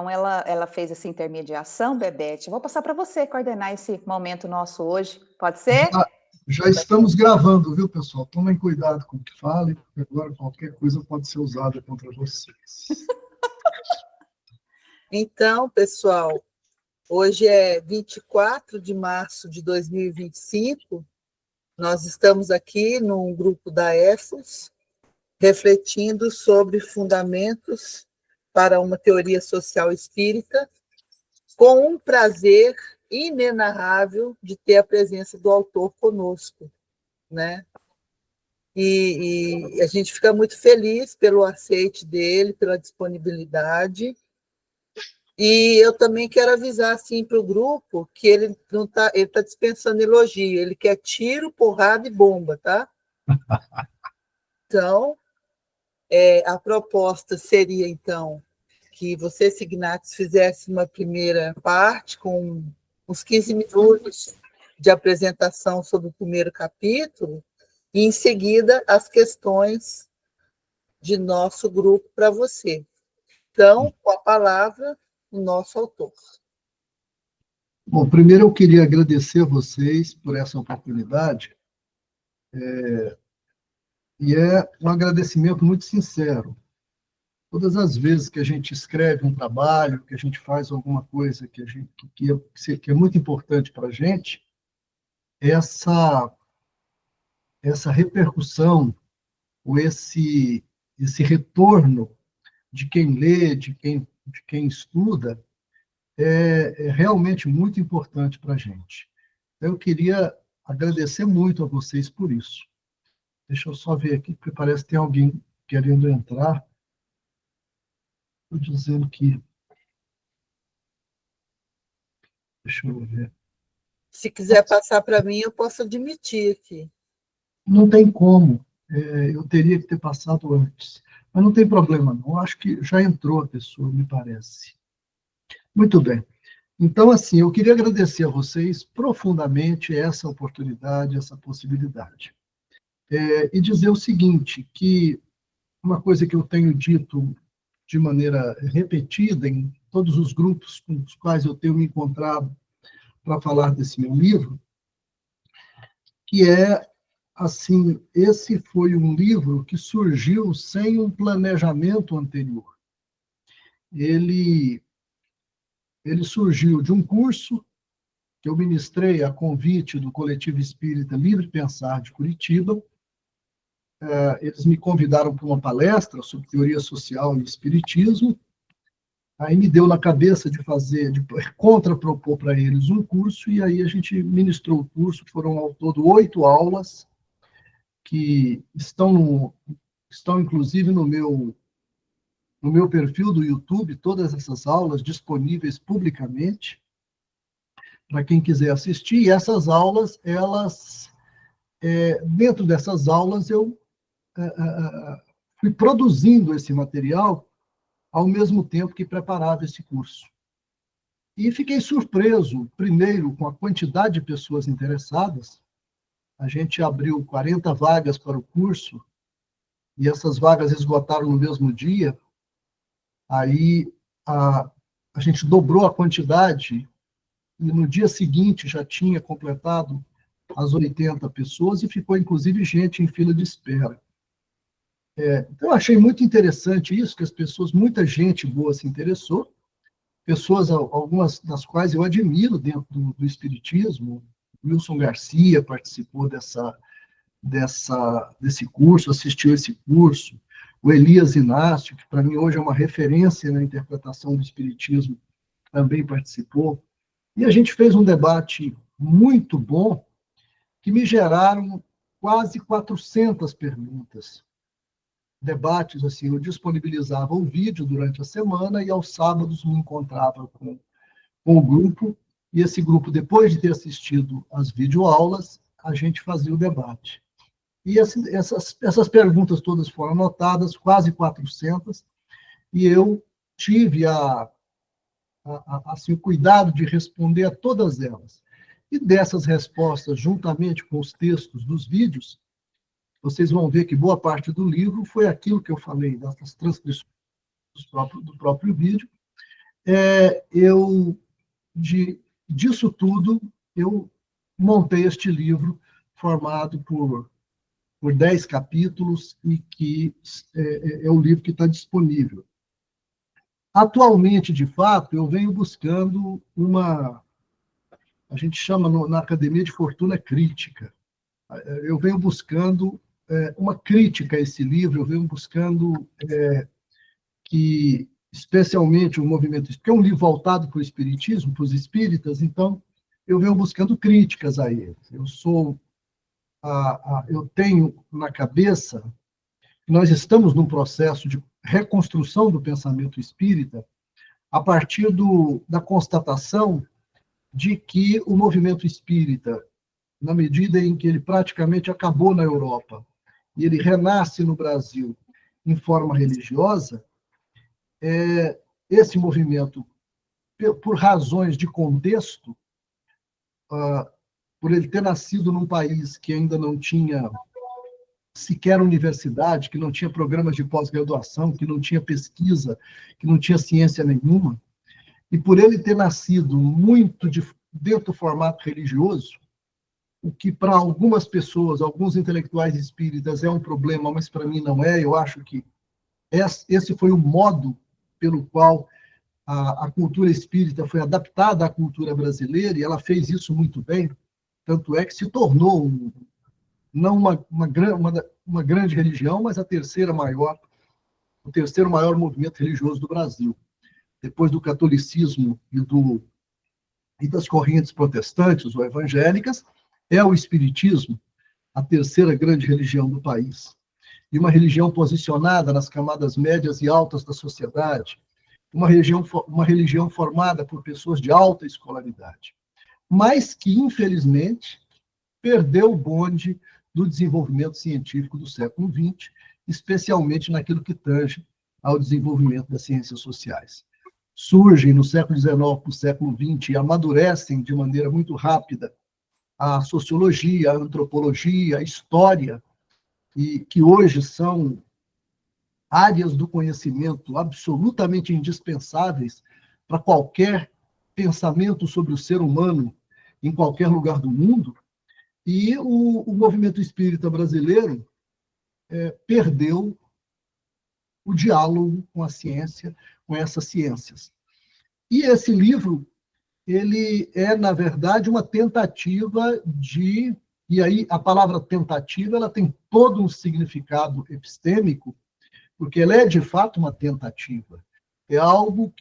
Então, ela fez essa intermediação, Bebete. Eu vou passar para você coordenar esse momento nosso hoje. Pode ser? Já estamos gravando, viu, pessoal? Tomem cuidado com o que falem, porque agora qualquer coisa pode ser usada contra vocês. Então, pessoal, hoje é 24 de março de 2025. Nós estamos aqui num grupo da EFOS, refletindo sobre fundamentos para uma teoria social espírita, com um prazer inenarrável de ter a presença do autor conosco, né? E a gente fica muito feliz pelo aceite dele, pela disponibilidade. E eu também quero avisar assim, para o grupo que ele não tá, ele está dispensando elogio, ele quer tiro, porrada e bomba, tá? Então, a proposta seria, então, que você, Signatis, fizesse uma primeira parte com uns 15 minutos de apresentação sobre o primeiro capítulo, e, em seguida, as questões de nosso grupo para você. Então, com a palavra, o nosso autor. Bom, primeiro eu queria agradecer a vocês por essa oportunidade, e é um agradecimento muito sincero. Todas as vezes que a gente escreve um trabalho, que a gente faz alguma coisa que é muito importante para a gente, essa repercussão, ou esse retorno de quem lê, de quem estuda, é realmente muito importante para a gente. Eu queria agradecer muito a vocês por isso. Deixa eu só ver aqui, porque parece que tem alguém querendo entrar. Estou dizendo que... Deixa eu ver. Se quiser passar para mim, eu posso admitir aqui. Não tem como. Eu teria que ter passado antes. Mas não tem problema, não. Acho que já entrou a pessoa, me parece. Muito bem. Então, assim, eu queria agradecer a vocês profundamente essa oportunidade, essa possibilidade. E dizer o seguinte, que uma coisa que eu tenho dito de maneira repetida em todos os grupos com os quais eu tenho me encontrado para falar desse meu livro, que é, assim, esse foi um livro que surgiu sem um planejamento anterior. Ele surgiu de um curso que eu ministrei a convite do Coletivo Espírita Livre Pensar de Curitiba. Eles me convidaram para uma palestra sobre teoria social e espiritismo. Aí me deu na cabeça de contrapropor para eles um curso, e aí a gente ministrou o curso, que foram ao todo 8 aulas, que estão inclusive no meu perfil do YouTube, todas essas aulas disponíveis publicamente, para quem quiser assistir. E essas aulas, dentro dessas aulas, eu fui produzindo esse material ao mesmo tempo que preparava esse curso. E fiquei surpreso, primeiro, com a quantidade de pessoas interessadas. A gente abriu 40 vagas para o curso, e essas vagas esgotaram no mesmo dia. Aí a gente dobrou a quantidade, e no dia seguinte já tinha completado as 80 pessoas, e ficou, inclusive, gente em fila de espera. Então, eu achei muito interessante isso, que muita gente boa se interessou, pessoas, algumas das quais eu admiro dentro do Espiritismo. Wilson Garcia participou desse curso, assistiu esse curso. O Elias Inácio, que para mim hoje é uma referência na interpretação do Espiritismo, também participou. E a gente fez um debate muito bom, que me geraram quase 400 perguntas. Debates, assim, eu disponibilizava o vídeo durante a semana, e aos sábados me encontrava com o grupo, e esse grupo, depois de ter assistido às videoaulas, a gente fazia o debate. E essas perguntas todas foram anotadas, quase 400, e eu tive assim, o cuidado de responder a todas elas. E dessas respostas, juntamente com os textos dos vídeos, vocês vão ver que boa parte do livro foi aquilo que eu falei, das transcrições do próprio vídeo, Disso tudo, eu montei este livro formado por 10 capítulos e que é o livro que está disponível. Atualmente, de fato, eu venho buscando a gente chama na academia de fortuna crítica. Eu venho buscando uma crítica a esse livro, eu venho buscando que, especialmente o movimento, que é um livro voltado para o espiritismo, para os espíritas, então eu venho buscando críticas a ele. Eu tenho na cabeça que nós estamos num processo de reconstrução do pensamento espírita a partir da constatação de que o movimento espírita, na medida em que ele praticamente acabou na Europa e ele renasce no Brasil em forma religiosa, esse movimento, por razões de contexto, por ele ter nascido num país que ainda não tinha sequer universidade, que não tinha programas de pós-graduação, que não tinha pesquisa, que não tinha ciência nenhuma, e por ele ter nascido muito dentro do formato religioso, o que para algumas pessoas, alguns intelectuais espíritas é um problema, mas para mim não é. Eu acho que esse foi o modo pelo qual a cultura espírita foi adaptada à cultura brasileira, e ela fez isso muito bem, tanto é que se tornou não uma grande religião, mas o terceiro maior movimento religioso do Brasil. Depois do catolicismo e das correntes protestantes ou evangélicas, é o espiritismo a terceira grande religião do país. E uma religião posicionada nas camadas médias e altas da sociedade, uma religião formada por pessoas de alta escolaridade, mas que, infelizmente, perdeu o bonde do desenvolvimento científico do século XX, especialmente naquilo que tange ao desenvolvimento das ciências sociais. Surgem no século XIX para o século XX e amadurecem de maneira muito rápida a sociologia, a antropologia, a história, e que hoje são áreas do conhecimento absolutamente indispensáveis para qualquer pensamento sobre o ser humano em qualquer lugar do mundo. E o movimento espírita brasileiro perdeu o diálogo com a ciência, com essas ciências. E esse livro, ele é, na verdade, uma tentativa de... E aí, a palavra tentativa, ela tem todo um significado epistêmico, porque ela é, de fato, uma tentativa. É algo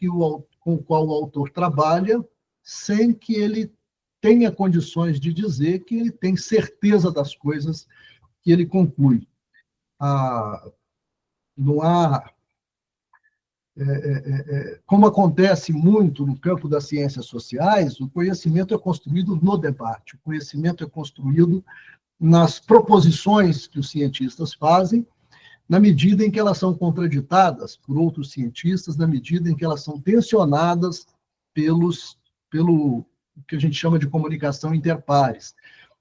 com o qual o autor trabalha sem que ele tenha condições de dizer que ele tem certeza das coisas que ele conclui. Não há... como acontece muito no campo das ciências sociais, o conhecimento é construído no debate, o conhecimento é construído nas proposições que os cientistas fazem, na medida em que elas são contraditadas por outros cientistas, na medida em que elas são tensionadas pelo que a gente chama de comunicação interpares,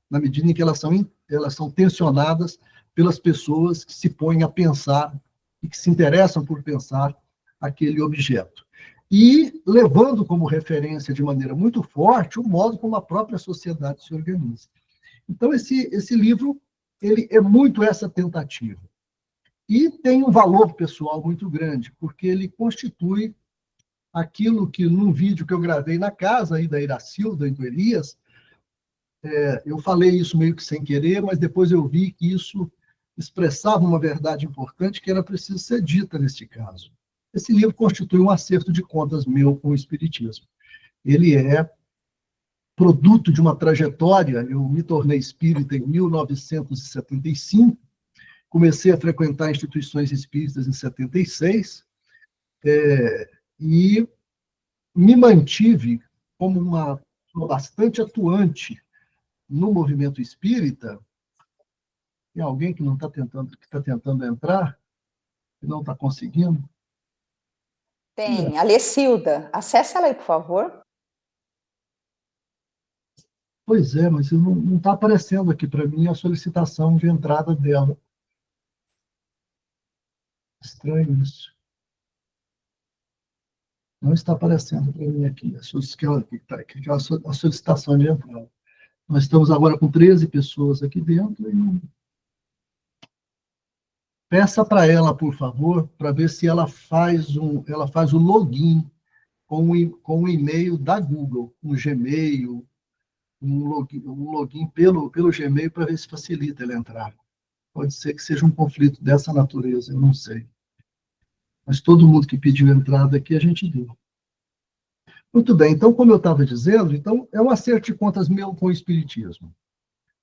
na medida em que elas são tensionadas pelas pessoas que se põem a pensar e que se interessam por pensar aquele objeto. E levando como referência de maneira muito forte o modo como a própria sociedade se organiza. Então, esse livro, ele é muito essa tentativa. E tem um valor pessoal muito grande, porque ele constitui aquilo que, num vídeo que eu gravei na casa aí da Iracilda e do Elias, eu falei isso meio que sem querer, mas depois eu vi que isso expressava uma verdade importante que era preciso ser dita neste caso. Esse livro constitui um acerto de contas meu com o Espiritismo. Ele é produto de uma trajetória. Eu me tornei espírita em 1975, comecei a frequentar instituições espíritas em 76, e me mantive como uma pessoa bastante atuante no movimento espírita. Tem alguém que está tentando entrar, e não está conseguindo? Tem, Alessilda. Acesse ela aí, por favor. Pois é, mas não está aparecendo aqui para mim a solicitação de entrada dela. Estranho isso. Não está aparecendo para mim aqui a solicitação de entrada. Nós estamos agora com 13 pessoas aqui dentro. Peça para ela, por favor, para ver se ela faz o login com o e-mail da Google, um Gmail, um login pelo Gmail para ver se facilita ele entrar. Pode ser que seja um conflito dessa natureza, eu não sei. Mas todo mundo que pediu entrada aqui, a gente deu. Muito bem, então, como eu estava dizendo, então, é um acerto de contas meu com o Espiritismo.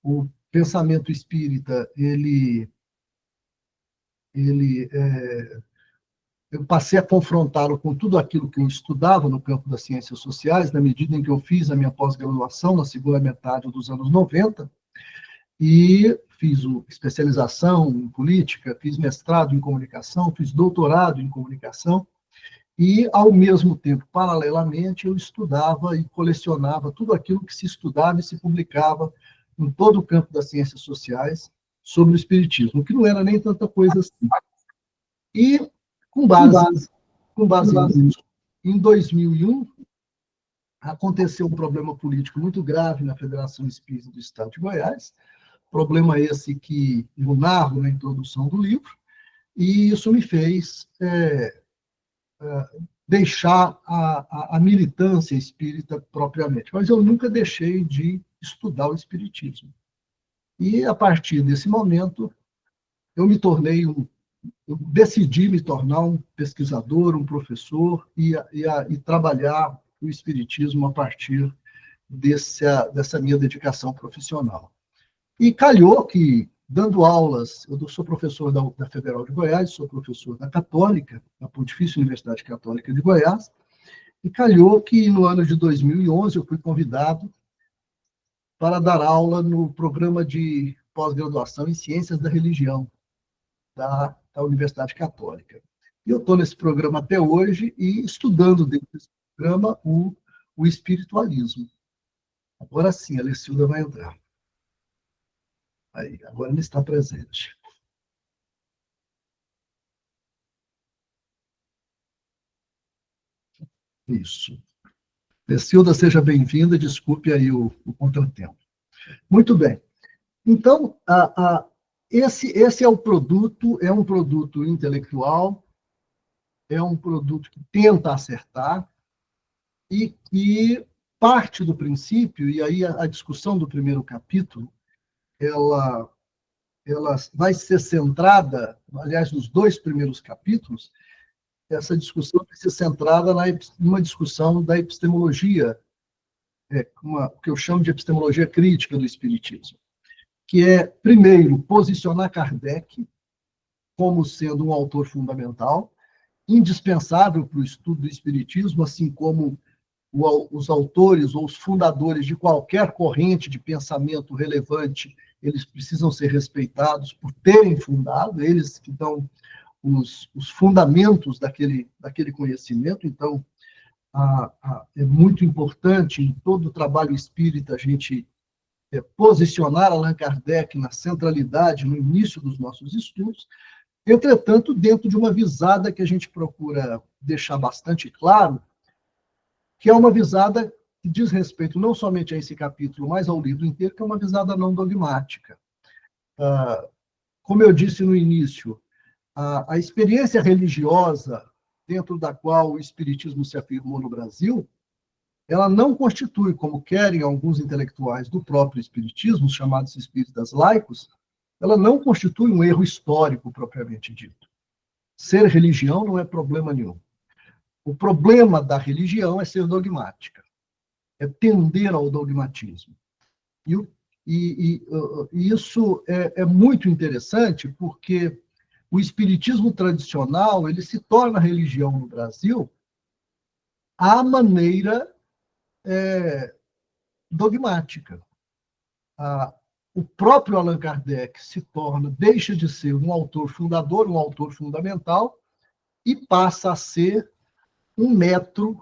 O pensamento espírita, eu passei a confrontá-lo com tudo aquilo que eu estudava no campo das ciências sociais, na medida em que eu fiz a minha pós-graduação na segunda metade dos anos 90, e fiz especialização em política, fiz mestrado em comunicação, fiz doutorado em comunicação, e, ao mesmo tempo, paralelamente, eu estudava e colecionava tudo aquilo que se estudava e se publicava em todo o campo das ciências sociais sobre o Espiritismo, que não era nem tanta coisa assim. E, com base nisso, em 2001, aconteceu um problema político muito grave na Federação Espírita do Estado de Goiás, problema esse que eu narro na introdução do livro, e isso me fez deixar a militância espírita propriamente. Mas eu nunca deixei de estudar o espiritismo. E, a partir desse momento, eu decidi me tornar um pesquisador, um professor, e trabalhar o espiritismo a partir dessa minha dedicação profissional. E calhou que, dando aulas, eu sou professor da Federal de Goiás, sou professor da Católica, da Pontifícia Universidade Católica de Goiás, e calhou que, no ano de 2011, eu fui convidado para dar aula no programa de pós-graduação em Ciências da Religião da Universidade Católica. E eu estou nesse programa até hoje e estudando dentro desse programa o espiritualismo. Agora sim, a Lecilda vai entrar. Aí, agora ele está presente. Isso. Lecilda, seja bem-vinda, desculpe aí o contratempo. Muito bem. Então, esse é um produto intelectual, é um produto que tenta acertar e parte do princípio, e aí a discussão do primeiro capítulo, ela vai ser centrada, aliás, nos 2 primeiros capítulos, essa discussão vai ser centrada numa discussão da epistemologia, o que eu chamo de epistemologia crítica do Espiritismo, que é, primeiro, posicionar Kardec como sendo um autor fundamental, indispensável para o estudo do Espiritismo, assim como os autores ou os fundadores de qualquer corrente de pensamento relevante, eles precisam ser respeitados por terem fundado, eles que dão os fundamentos daquele conhecimento. Então, é muito importante em todo o trabalho espírita a gente posicionar Allan Kardec na centralidade no início dos nossos estudos. Entretanto, dentro de uma visada que a gente procura deixar bastante claro, que é uma visada que diz respeito não somente a esse capítulo, mas ao livro inteiro, que é uma visada não dogmática. Como eu disse no início, a experiência religiosa dentro da qual o Espiritismo se afirmou no Brasil, ela não constitui, como querem alguns intelectuais do próprio Espiritismo, chamados espíritas laicos, ela não constitui um erro histórico propriamente dito. Ser religião não é problema nenhum. O problema da religião é ser dogmática, é tender ao dogmatismo. E isso é muito interessante porque o espiritismo tradicional ele se torna religião no Brasil à maneira dogmática. O próprio Allan Kardec deixa de ser um autor fundador, um autor fundamental, e passa a ser um metro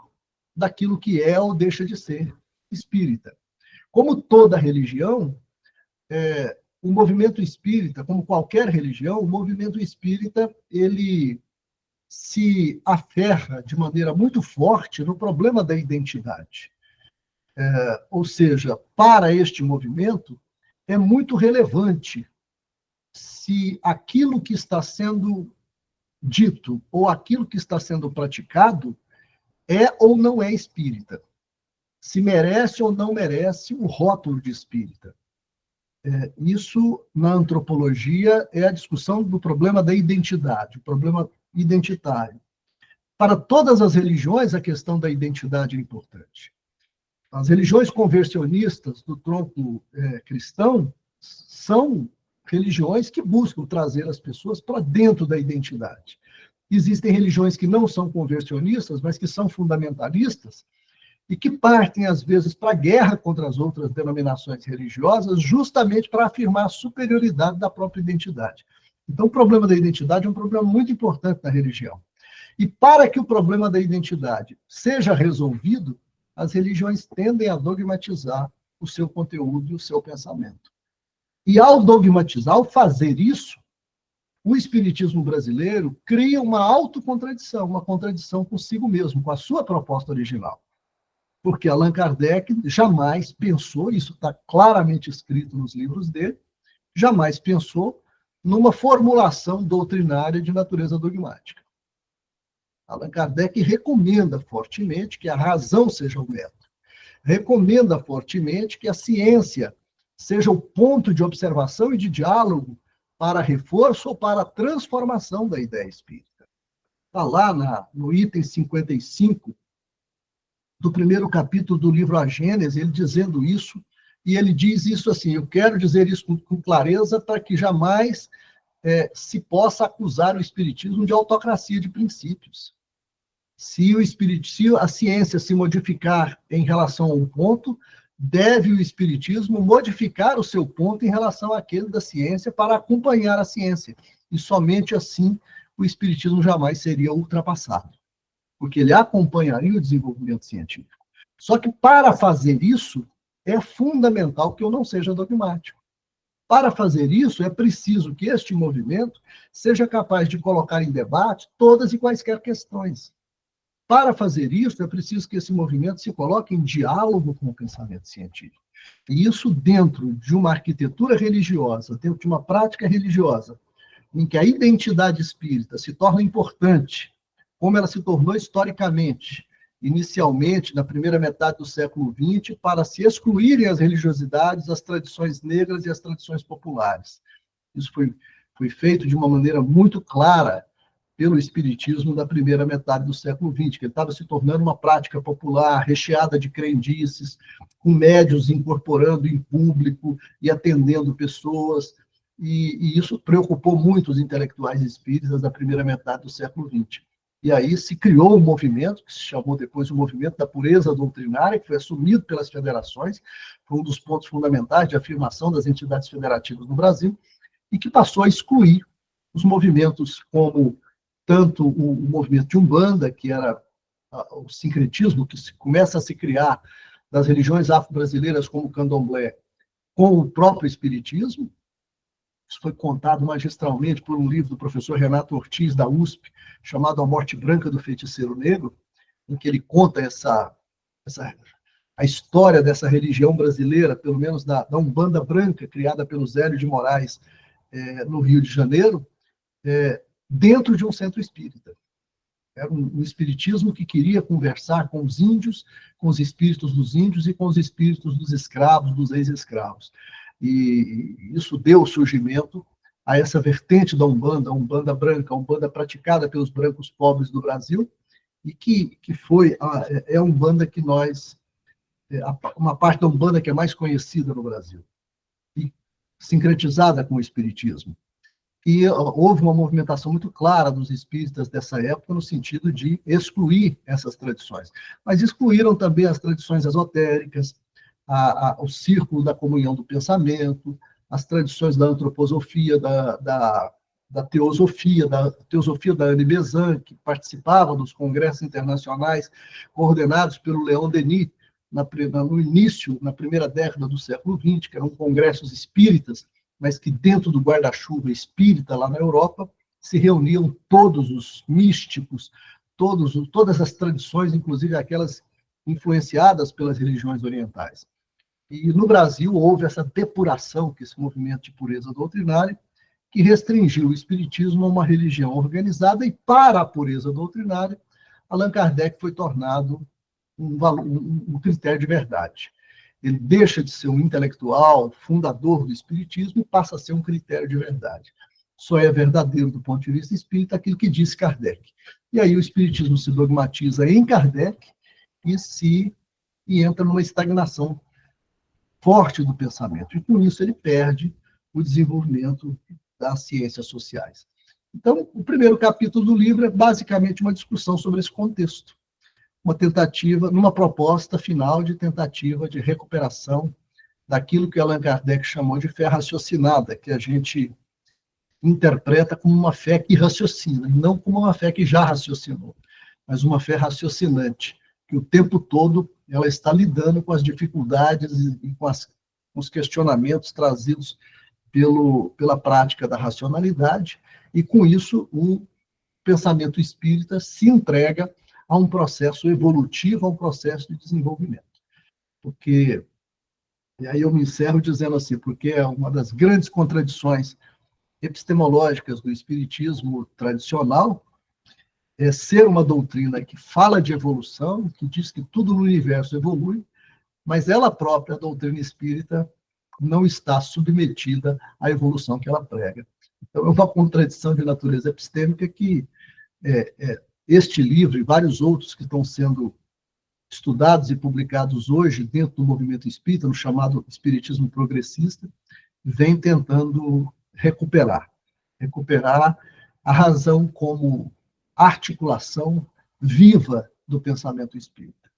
daquilo que é ou deixa de ser espírita. Como toda religião, o movimento espírita, como qualquer religião, o movimento espírita ele se aferra de maneira muito forte no problema da identidade. Ou seja, para este movimento, é muito relevante se aquilo que está sendo dito ou aquilo que está sendo praticado é ou não é espírita. Se merece ou não merece o rótulo de espírita. Isso, na antropologia, é a discussão do problema da identidade, o problema identitário. Para todas as religiões, a questão da identidade é importante. As religiões conversionistas do tronco cristão são religiões que buscam trazer as pessoas para dentro da identidade. Existem religiões que não são conversionistas, mas que são fundamentalistas, e que partem, às vezes, para a guerra contra as outras denominações religiosas, justamente para afirmar a superioridade da própria identidade. Então, o problema da identidade é um problema muito importante na religião. E para que o problema da identidade seja resolvido, as religiões tendem a dogmatizar o seu conteúdo e o seu pensamento. E ao dogmatizar, ao fazer isso, o espiritismo brasileiro cria uma autocontradição, uma contradição consigo mesmo, com a sua proposta original. Porque Allan Kardec jamais pensou, isso está claramente escrito nos livros dele, jamais pensou numa formulação doutrinária de natureza dogmática. Allan Kardec recomenda fortemente que a razão seja o método. Recomenda fortemente que a ciência seja o ponto de observação e de diálogo para reforço ou para transformação da ideia espírita. Está lá no item 55 do primeiro capítulo do livro A Gênese, ele dizendo isso, e ele diz isso assim: eu quero dizer isso com clareza para que jamais se possa acusar o espiritismo de autocracia de princípios. Se a ciência se modificar em relação a um ponto, deve o espiritismo modificar o seu ponto em relação àquele da ciência para acompanhar a ciência. E somente assim o espiritismo jamais seria ultrapassado, porque ele acompanharia o desenvolvimento científico. Só que para fazer isso, é fundamental que eu não seja dogmático. Para fazer isso, é preciso que este movimento seja capaz de colocar em debate todas e quaisquer questões. Para fazer isso, é preciso que esse movimento se coloque em diálogo com o pensamento científico. E isso dentro de uma arquitetura religiosa, dentro de uma prática religiosa, em que a identidade espírita se torna importante, como ela se tornou historicamente, inicialmente, na primeira metade do século XX, para se excluírem as religiosidades, as tradições negras e as tradições populares. Isso foi feito de uma maneira muito clara pelo espiritismo da primeira metade do século XX, que ele estava se tornando uma prática popular, recheada de crendices, com médiuns incorporando em público e atendendo pessoas, e isso preocupou muito os intelectuais espíritas da primeira metade do século XX. E aí se criou um movimento, que se chamou depois o movimento da pureza doutrinária, que foi assumido pelas federações, foi um dos pontos fundamentais de afirmação das entidades federativas no Brasil, e que passou a excluir os movimentos como tanto o movimento de Umbanda, que era o sincretismo que começa a se criar das religiões afro-brasileiras como o candomblé, com o próprio espiritismo. Isso foi contado magistralmente por um livro do professor Renato Ortiz, da USP, chamado A Morte Branca do Feiticeiro Negro, em que ele conta a história dessa religião brasileira, pelo menos da Umbanda branca, criada pelo Zélio de Moraes, no Rio de Janeiro, dentro de um centro espírita. Era um espiritismo que queria conversar com os índios, com os espíritos dos índios e com os espíritos dos escravos, dos ex-escravos. E isso deu surgimento a essa vertente da Umbanda, a Umbanda branca, a Umbanda praticada pelos brancos pobres do Brasil, e que é a Umbanda que uma parte da Umbanda que é mais conhecida no Brasil, e sincretizada com o espiritismo. E houve uma movimentação muito clara dos espíritas dessa época no sentido de excluir essas tradições. Mas excluíram também as tradições esotéricas, o círculo da comunhão do pensamento, as tradições da antroposofia, da teosofia da Anne Besant, que participava dos congressos internacionais coordenados pelo Leon Denis, no início, na primeira década do século XX, que eram congressos espíritas, mas que dentro do guarda-chuva espírita lá na Europa, se reuniam todos os místicos, todas as tradições, inclusive aquelas influenciadas pelas religiões orientais. E no Brasil houve essa depuração, que esse movimento de pureza doutrinária, que restringiu o espiritismo a uma religião organizada, e para a pureza doutrinária, Allan Kardec foi tornado um critério de verdade. Ele deixa de ser um intelectual, fundador do espiritismo, e passa a ser um critério de verdade. Só é verdadeiro do ponto de vista espírita aquilo que disse Kardec. E aí o espiritismo se dogmatiza em Kardec e entra numa estagnação forte do pensamento. E por isso ele perde o desenvolvimento das ciências sociais. Então, o primeiro capítulo do livro é basicamente uma discussão sobre esse contexto. Uma tentativa, numa proposta final de tentativa de recuperação daquilo que Allan Kardec chamou de fé raciocinada, que a gente interpreta como uma fé que raciocina, não como uma fé que já raciocinou, mas uma fé raciocinante, que o tempo todo ela está lidando com as dificuldades e com os questionamentos trazidos pela prática da racionalidade, e com isso o pensamento espírita se entrega a um processo evolutivo, a um processo de desenvolvimento. Porque, e aí eu me encerro dizendo assim, porque é uma das grandes contradições epistemológicas do espiritismo tradicional, é ser uma doutrina que fala de evolução, que diz que tudo no universo evolui, mas ela própria, a doutrina espírita, não está submetida à evolução que ela prega. Então, é uma contradição de natureza epistêmica que este livro e vários outros que estão sendo estudados e publicados hoje dentro do movimento espírita, no chamado espiritismo progressista, vem tentando recuperar a razão como articulação viva do pensamento espírita.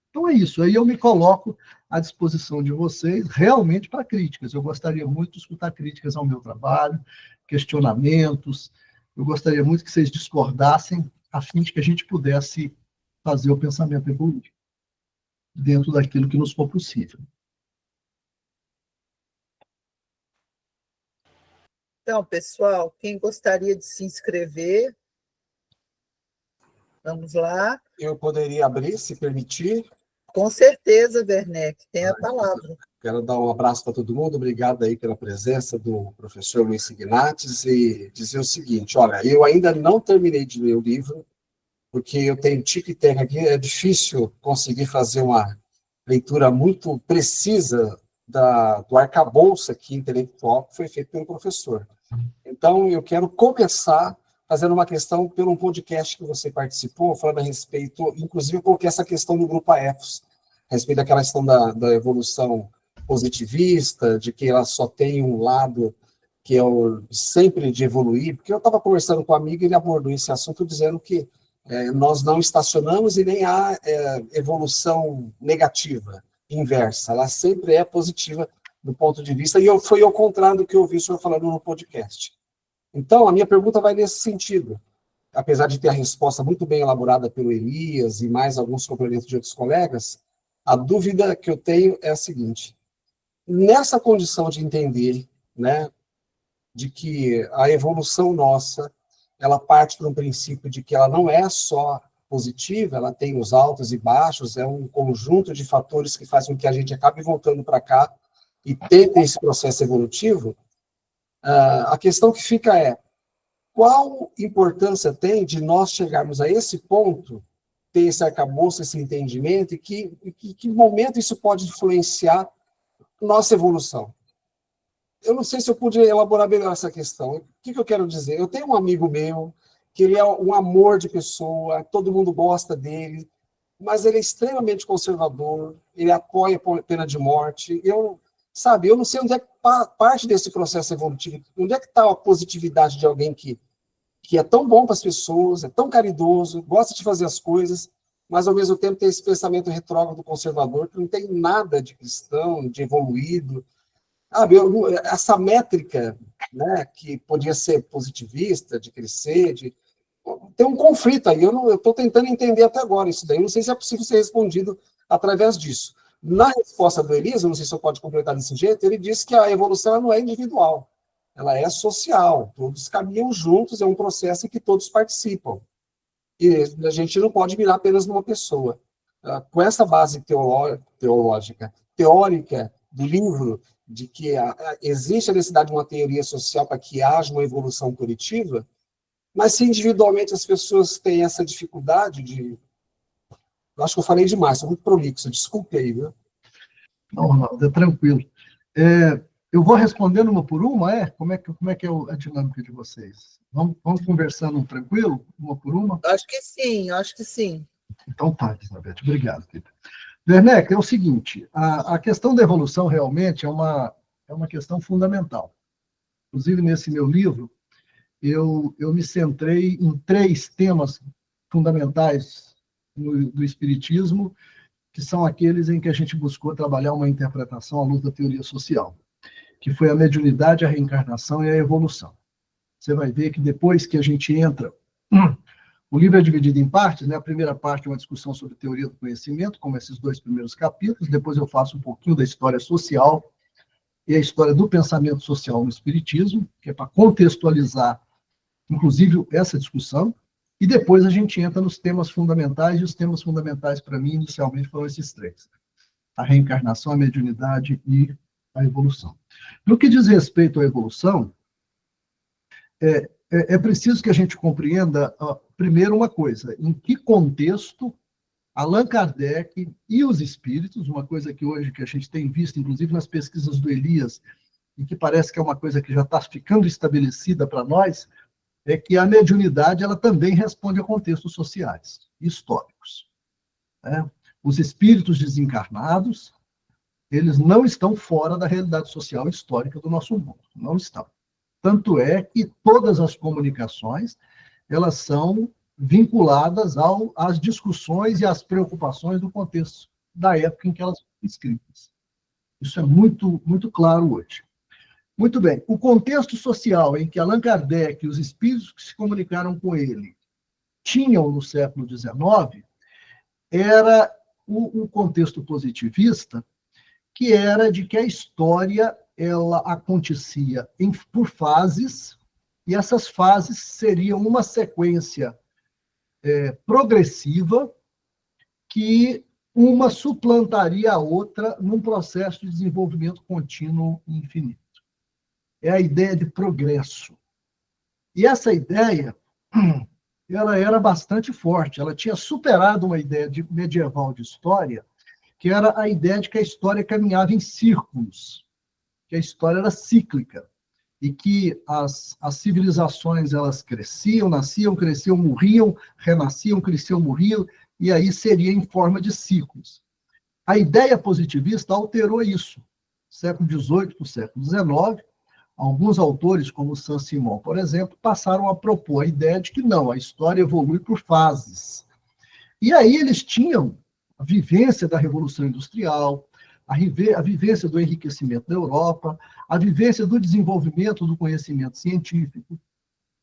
Então é isso, aí eu me coloco à disposição de vocês realmente para críticas. Eu gostaria muito de escutar críticas ao meu trabalho, questionamentos, eu gostaria muito que vocês discordassem, a fim de que a gente pudesse fazer o pensamento evoluir dentro daquilo que nos for possível. Então, pessoal, quem gostaria de se inscrever, vamos lá. Eu poderia abrir, se permitir. Com certeza, Werneck, tem a palavra. Quero dar um abraço para todo mundo, obrigado aí pela presença do professor Luiz Ignates, e dizer o seguinte, olha, eu ainda não terminei de ler o livro, porque eu tenho tico e teco aqui, é difícil conseguir fazer uma leitura muito precisa do arcabouço aqui intelectual que foi feito pelo professor. Então, eu quero começar fazendo uma questão pelo um podcast que você participou, falando a respeito, inclusive eu coloquei essa questão no grupo AEFOS, a respeito daquela questão da evolução positivista, de que ela só tem um lado que é sempre de evoluir, porque eu estava conversando com um amigo e ele abordou esse assunto dizendo que nós não estacionamos e nem há evolução negativa, inversa, ela sempre é positiva do ponto de vista, e foi ao contrário do que eu ouvi o senhor falando no podcast. Então, a minha pergunta vai nesse sentido, apesar de ter a resposta muito bem elaborada pelo Elias e mais alguns complementos de outros colegas, a dúvida que eu tenho é a seguinte, nessa condição de entender, né, de que a evolução nossa, ela parte para um princípio de que ela não é só positiva, ela tem os altos e baixos, é um conjunto de fatores que fazem com que a gente acabe voltando para cá e ter esse processo evolutivo, a questão que fica é, qual importância tem de nós chegarmos a esse ponto, ter esse arcabouço, esse entendimento, e que momento isso pode influenciar nossa evolução? Eu não sei se eu pude elaborar melhor essa questão. O que eu quero dizer? Eu tenho um amigo meu, que ele é um amor de pessoa, todo mundo gosta dele, mas ele é extremamente conservador, ele apoia a pena de morte. Eu não sei onde é que parte desse processo evolutivo, onde é que está a positividade de alguém que é tão bom para as pessoas, é tão caridoso, gosta de fazer as coisas, mas ao mesmo tempo tem esse pensamento retrógrado conservador, que não tem nada de cristão, de evoluído. Essa métrica, né, que podia ser positivista, de crescer, tem um conflito aí, eu estou tentando entender até agora isso daí, eu não sei se é possível ser respondido através disso. Na resposta do Elias, eu não sei se eu pode completar desse jeito, ele disse que a evolução não é individual, ela é social, todos caminham juntos, é um processo em que todos participam. E a gente não pode mirar apenas numa pessoa. Com essa base teórica do livro, de que existe a necessidade de uma teoria social para que haja uma evolução coletiva, mas se individualmente as pessoas têm essa dificuldade de... Eu acho que eu falei demais, sou muito prolixo, desculpe aí, viu? Não, Ronaldo, é tranquilo. Eu vou respondendo uma por uma, Como é que é a dinâmica de vocês? Vamos conversando tranquilo, uma por uma? Acho que sim, acho que sim. Então tá, Elizabeth, obrigado. Werneck, é o seguinte, a questão da evolução realmente é uma questão fundamental. Inclusive, nesse meu livro, eu me centrei em 3 temas fundamentais do Espiritismo, que são aqueles em que a gente buscou trabalhar uma interpretação à luz da teoria social, que foi a mediunidade, a reencarnação e a evolução. Você vai ver que depois que a gente entra... O livro é dividido em partes, né? A primeira parte é uma discussão sobre teoria do conhecimento, como esses 2 primeiros capítulos, depois eu faço um pouquinho da história social e a história do pensamento social no Espiritismo, que é para contextualizar, inclusive, essa discussão, e depois a gente entra nos temas fundamentais, e os temas fundamentais, para mim, inicialmente, foram esses 3. A reencarnação, a mediunidade e a evolução. No que diz respeito à evolução, é preciso que a gente compreenda, primeiro, uma coisa: em que contexto Allan Kardec e os espíritos, uma coisa que hoje que a gente tem visto, inclusive nas pesquisas do Elias, e que parece que é uma coisa que já está ficando estabelecida para nós, é que a mediunidade ela também responde a contextos sociais, históricos. Né? Os espíritos desencarnados, eles não estão fora da realidade social histórica do nosso mundo, não estão. Tanto é que todas as comunicações, elas são vinculadas às discussões e às preocupações do contexto da época em que elas foram escritas. Isso é muito, muito claro hoje. Muito bem, o contexto social em que Allan Kardec e os espíritos que se comunicaram com ele tinham no século XIX era o contexto positivista, que era de que a história ela acontecia por fases, e essas fases seriam uma sequência progressiva, que uma suplantaria a outra num processo de desenvolvimento contínuo e infinito. É a ideia de progresso. E essa ideia, ela era bastante forte, ela tinha superado uma ideia medieval de história, que era a ideia de que a história caminhava em círculos, que a história era cíclica, e que as civilizações elas cresciam, nasciam, cresciam, morriam, renasciam, cresciam, morriam, e aí seria em forma de ciclos. A ideia positivista alterou isso. Século XVIII para o século XIX, alguns autores, como Saint-Simon, por exemplo, passaram a propor a ideia de que não, a história evolui por fases. E aí eles tinham a vivência da Revolução Industrial, a vivência do enriquecimento da Europa, a vivência do desenvolvimento do conhecimento científico,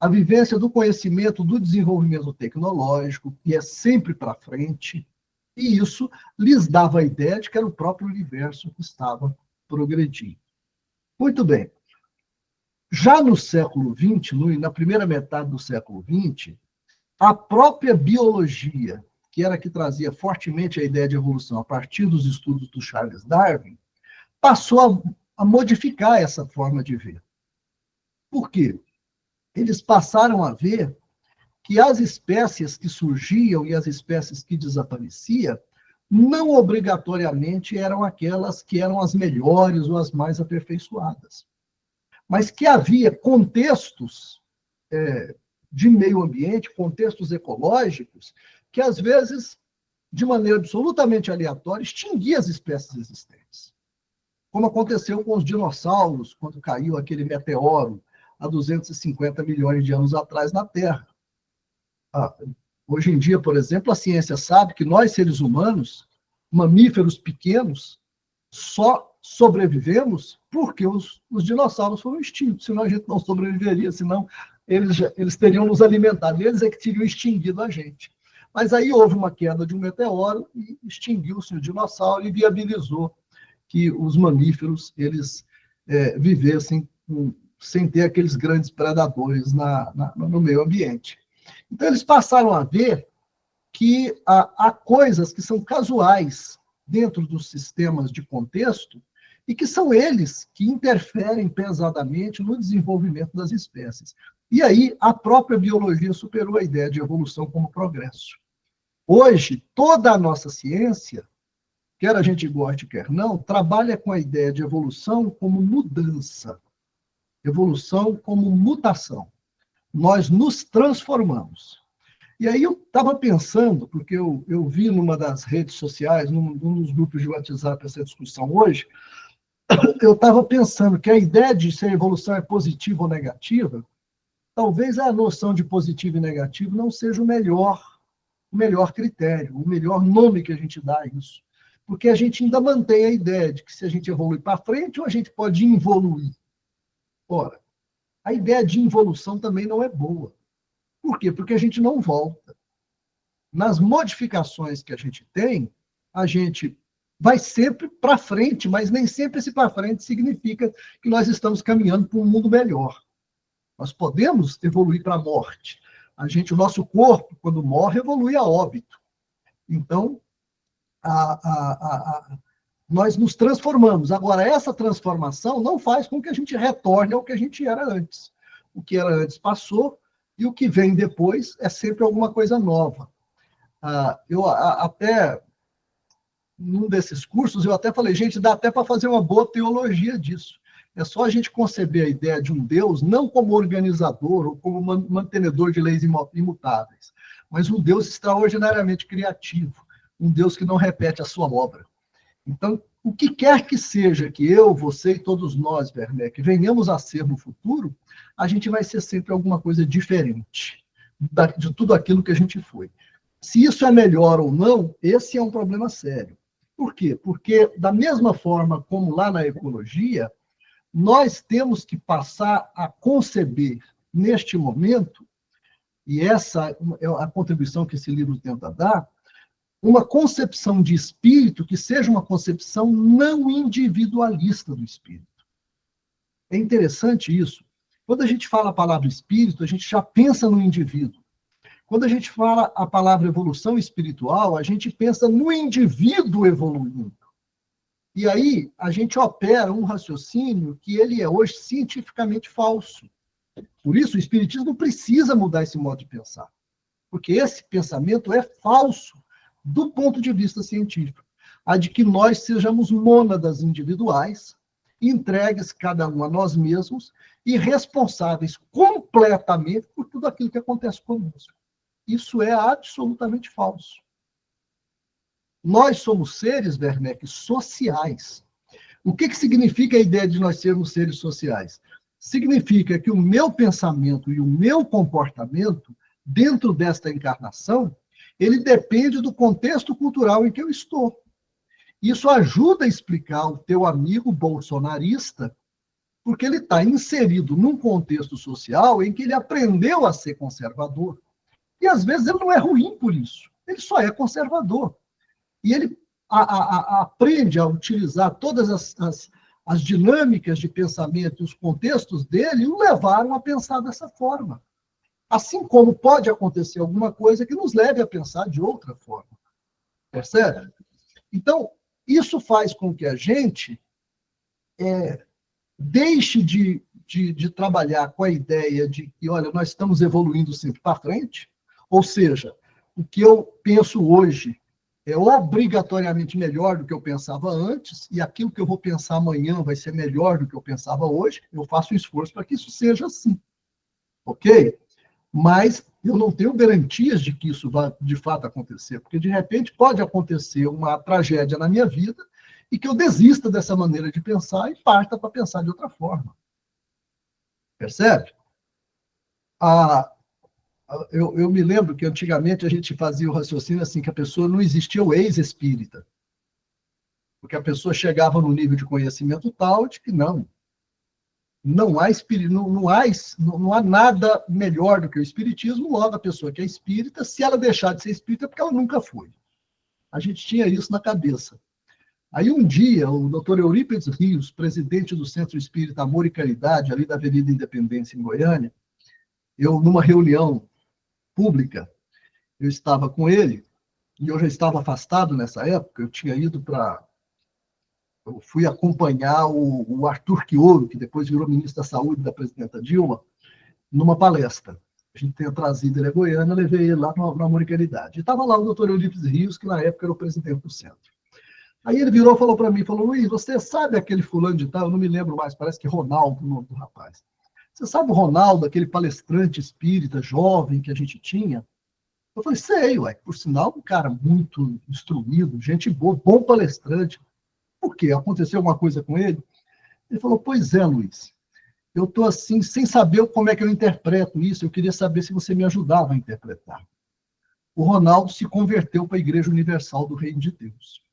a vivência do conhecimento do desenvolvimento tecnológico, que é sempre para frente, e isso lhes dava a ideia de que era o próprio universo que estava progredindo. Muito bem. Já no século XX, na primeira metade do século XX, a própria biologia, que era que trazia fortemente a ideia de evolução a partir dos estudos do Charles Darwin, passou a modificar essa forma de ver. Por quê? Eles passaram a ver que as espécies que surgiam e as espécies que desapareciam não obrigatoriamente eram aquelas que eram as melhores ou as mais aperfeiçoadas, mas que havia contextos de meio ambiente, contextos ecológicos, que às vezes, de maneira absolutamente aleatória, extinguia as espécies existentes. Como aconteceu com os dinossauros, quando caiu aquele meteoro há 250 milhões de anos atrás na Terra. Hoje em dia, por exemplo, a ciência sabe que nós, seres humanos, mamíferos pequenos, só sobrevivemos porque os dinossauros foram extintos, senão a gente não sobreviveria, senão eles teriam nos alimentado, eles é que teriam extinguido a gente. Mas aí houve uma queda de um meteoro e extinguiu-se o dinossauro e viabilizou que os mamíferos eles vivessem sem ter aqueles grandes predadores no meio ambiente. Então, eles passaram a ver que há coisas que são casuais dentro dos sistemas de contexto e que são eles que interferem pesadamente no desenvolvimento das espécies. E aí, a própria biologia superou a ideia de evolução como progresso. Hoje, toda a nossa ciência, quer a gente goste, quer não, trabalha com a ideia de evolução como mudança, evolução como mutação. Nós nos transformamos. E aí eu estava pensando, porque eu vi numa das redes sociais, num dos grupos de WhatsApp, essa discussão hoje, eu estava pensando que a ideia de se a evolução é positiva ou negativa, talvez a noção de positivo e negativo não seja o melhor critério, o melhor nome que a gente dá a isso. Porque a gente ainda mantém a ideia de que se a gente evolui para frente, ou a gente pode involuir. Ora, a ideia de involução também não é boa. Por quê? Porque a gente não volta. Nas modificações que a gente vai sempre para frente, mas nem sempre esse para frente significa que nós estamos caminhando para um mundo melhor. Nós podemos evoluir para a morte. O nosso corpo, quando morre, evolui a óbito. Então, nós nos transformamos. Agora, essa transformação não faz com que a gente retorne ao que a gente era antes. O que era antes passou, e o que vem depois é sempre alguma coisa nova. Eu até, num desses cursos, eu até falei, gente, dá até para fazer uma boa teologia disso. É só a gente conceber a ideia de um Deus, não como organizador ou como mantenedor de leis imutáveis, mas um Deus extraordinariamente criativo, um Deus que não repete a sua obra. Então, o que quer que seja que eu, você e todos nós, Werneck, venhamos a ser no futuro, a gente vai ser sempre alguma coisa diferente de tudo aquilo que a gente foi. Se isso é melhor ou não, esse é um problema sério. Por quê? Porque, da mesma forma como lá na ecologia, nós temos que passar a conceber, neste momento, e essa é a contribuição que esse livro tenta dar, uma concepção de espírito que seja uma concepção não individualista do espírito. É interessante isso. Quando a gente fala a palavra espírito, a gente já pensa no indivíduo. Quando a gente fala a palavra evolução espiritual, a gente pensa no indivíduo evoluindo. E aí a gente opera um raciocínio que ele é hoje cientificamente falso. Por isso, o espiritismo precisa mudar esse modo de pensar. Porque esse pensamento é falso do ponto de vista científico, a de que nós sejamos mônadas individuais, entregues cada um a nós mesmos e responsáveis completamente por tudo aquilo que acontece conosco. Isso é absolutamente falso. Nós somos seres, Werneck, sociais. O que significa a ideia de nós sermos seres sociais? Significa que o meu pensamento e o meu comportamento, dentro desta encarnação, ele depende do contexto cultural em que eu estou. Isso ajuda a explicar o teu amigo bolsonarista, porque ele está inserido num contexto social em que ele aprendeu a ser conservador. E, às vezes, ele não é ruim por isso. Ele só é conservador. E ele aprende a utilizar todas as dinâmicas de pensamento e os contextos dele e o levaram a pensar dessa forma. Assim como pode acontecer alguma coisa que nos leve a pensar de outra forma. Percebe? Então, isso faz com que a gente deixe de trabalhar com a ideia de que, olha, nós estamos evoluindo sempre para frente, ou seja, o que eu penso hoje é obrigatoriamente melhor do que eu pensava antes, e aquilo que eu vou pensar amanhã vai ser melhor do que eu pensava hoje, eu faço um esforço para que isso seja assim. Ok? Mas eu não tenho garantias de que isso vai, de fato, acontecer, porque, de repente, pode acontecer uma tragédia na minha vida e que eu desista dessa maneira de pensar e parta para pensar de outra forma. Percebe? Eu me lembro que, antigamente, a gente fazia o raciocínio assim, que a pessoa não existia o ex-espírita, porque a pessoa chegava no nível de conhecimento tal de que não há nada melhor do que o espiritismo, logo a pessoa que é espírita, se ela deixar de ser espírita, é porque ela nunca foi. A gente tinha isso na cabeça. Aí um dia, o doutor Eurípides Rios, presidente do Centro Espírita Amor e Caridade, ali da Avenida Independência, em Goiânia, eu, numa reunião pública, eu estava com ele, e eu já estava afastado nessa época, eu tinha ido para... Eu fui acompanhar o Arthur Quioro, que depois virou ministro da Saúde da presidenta Dilma, numa palestra. A gente tinha trazido ele a Goiânia, levei ele lá no Amor e Caridade. E estava lá o doutor Eurípides Rios, que na época era o presidente do centro. Aí ele virou e falou para mim, falou, Luiz, você sabe aquele fulano de tal, eu não me lembro mais, parece que Ronaldo, o nome do rapaz. Você sabe o Ronaldo, aquele palestrante espírita jovem que a gente tinha? Eu falei, sei, ué, por sinal, um cara muito instruído, gente boa, bom palestrante. Por quê? Aconteceu alguma coisa com ele? Ele falou, pois é, Luiz, eu estou assim, sem saber como é que eu interpreto isso, eu queria saber se você me ajudava a interpretar. O Ronaldo se converteu para a Igreja Universal do Reino de Deus.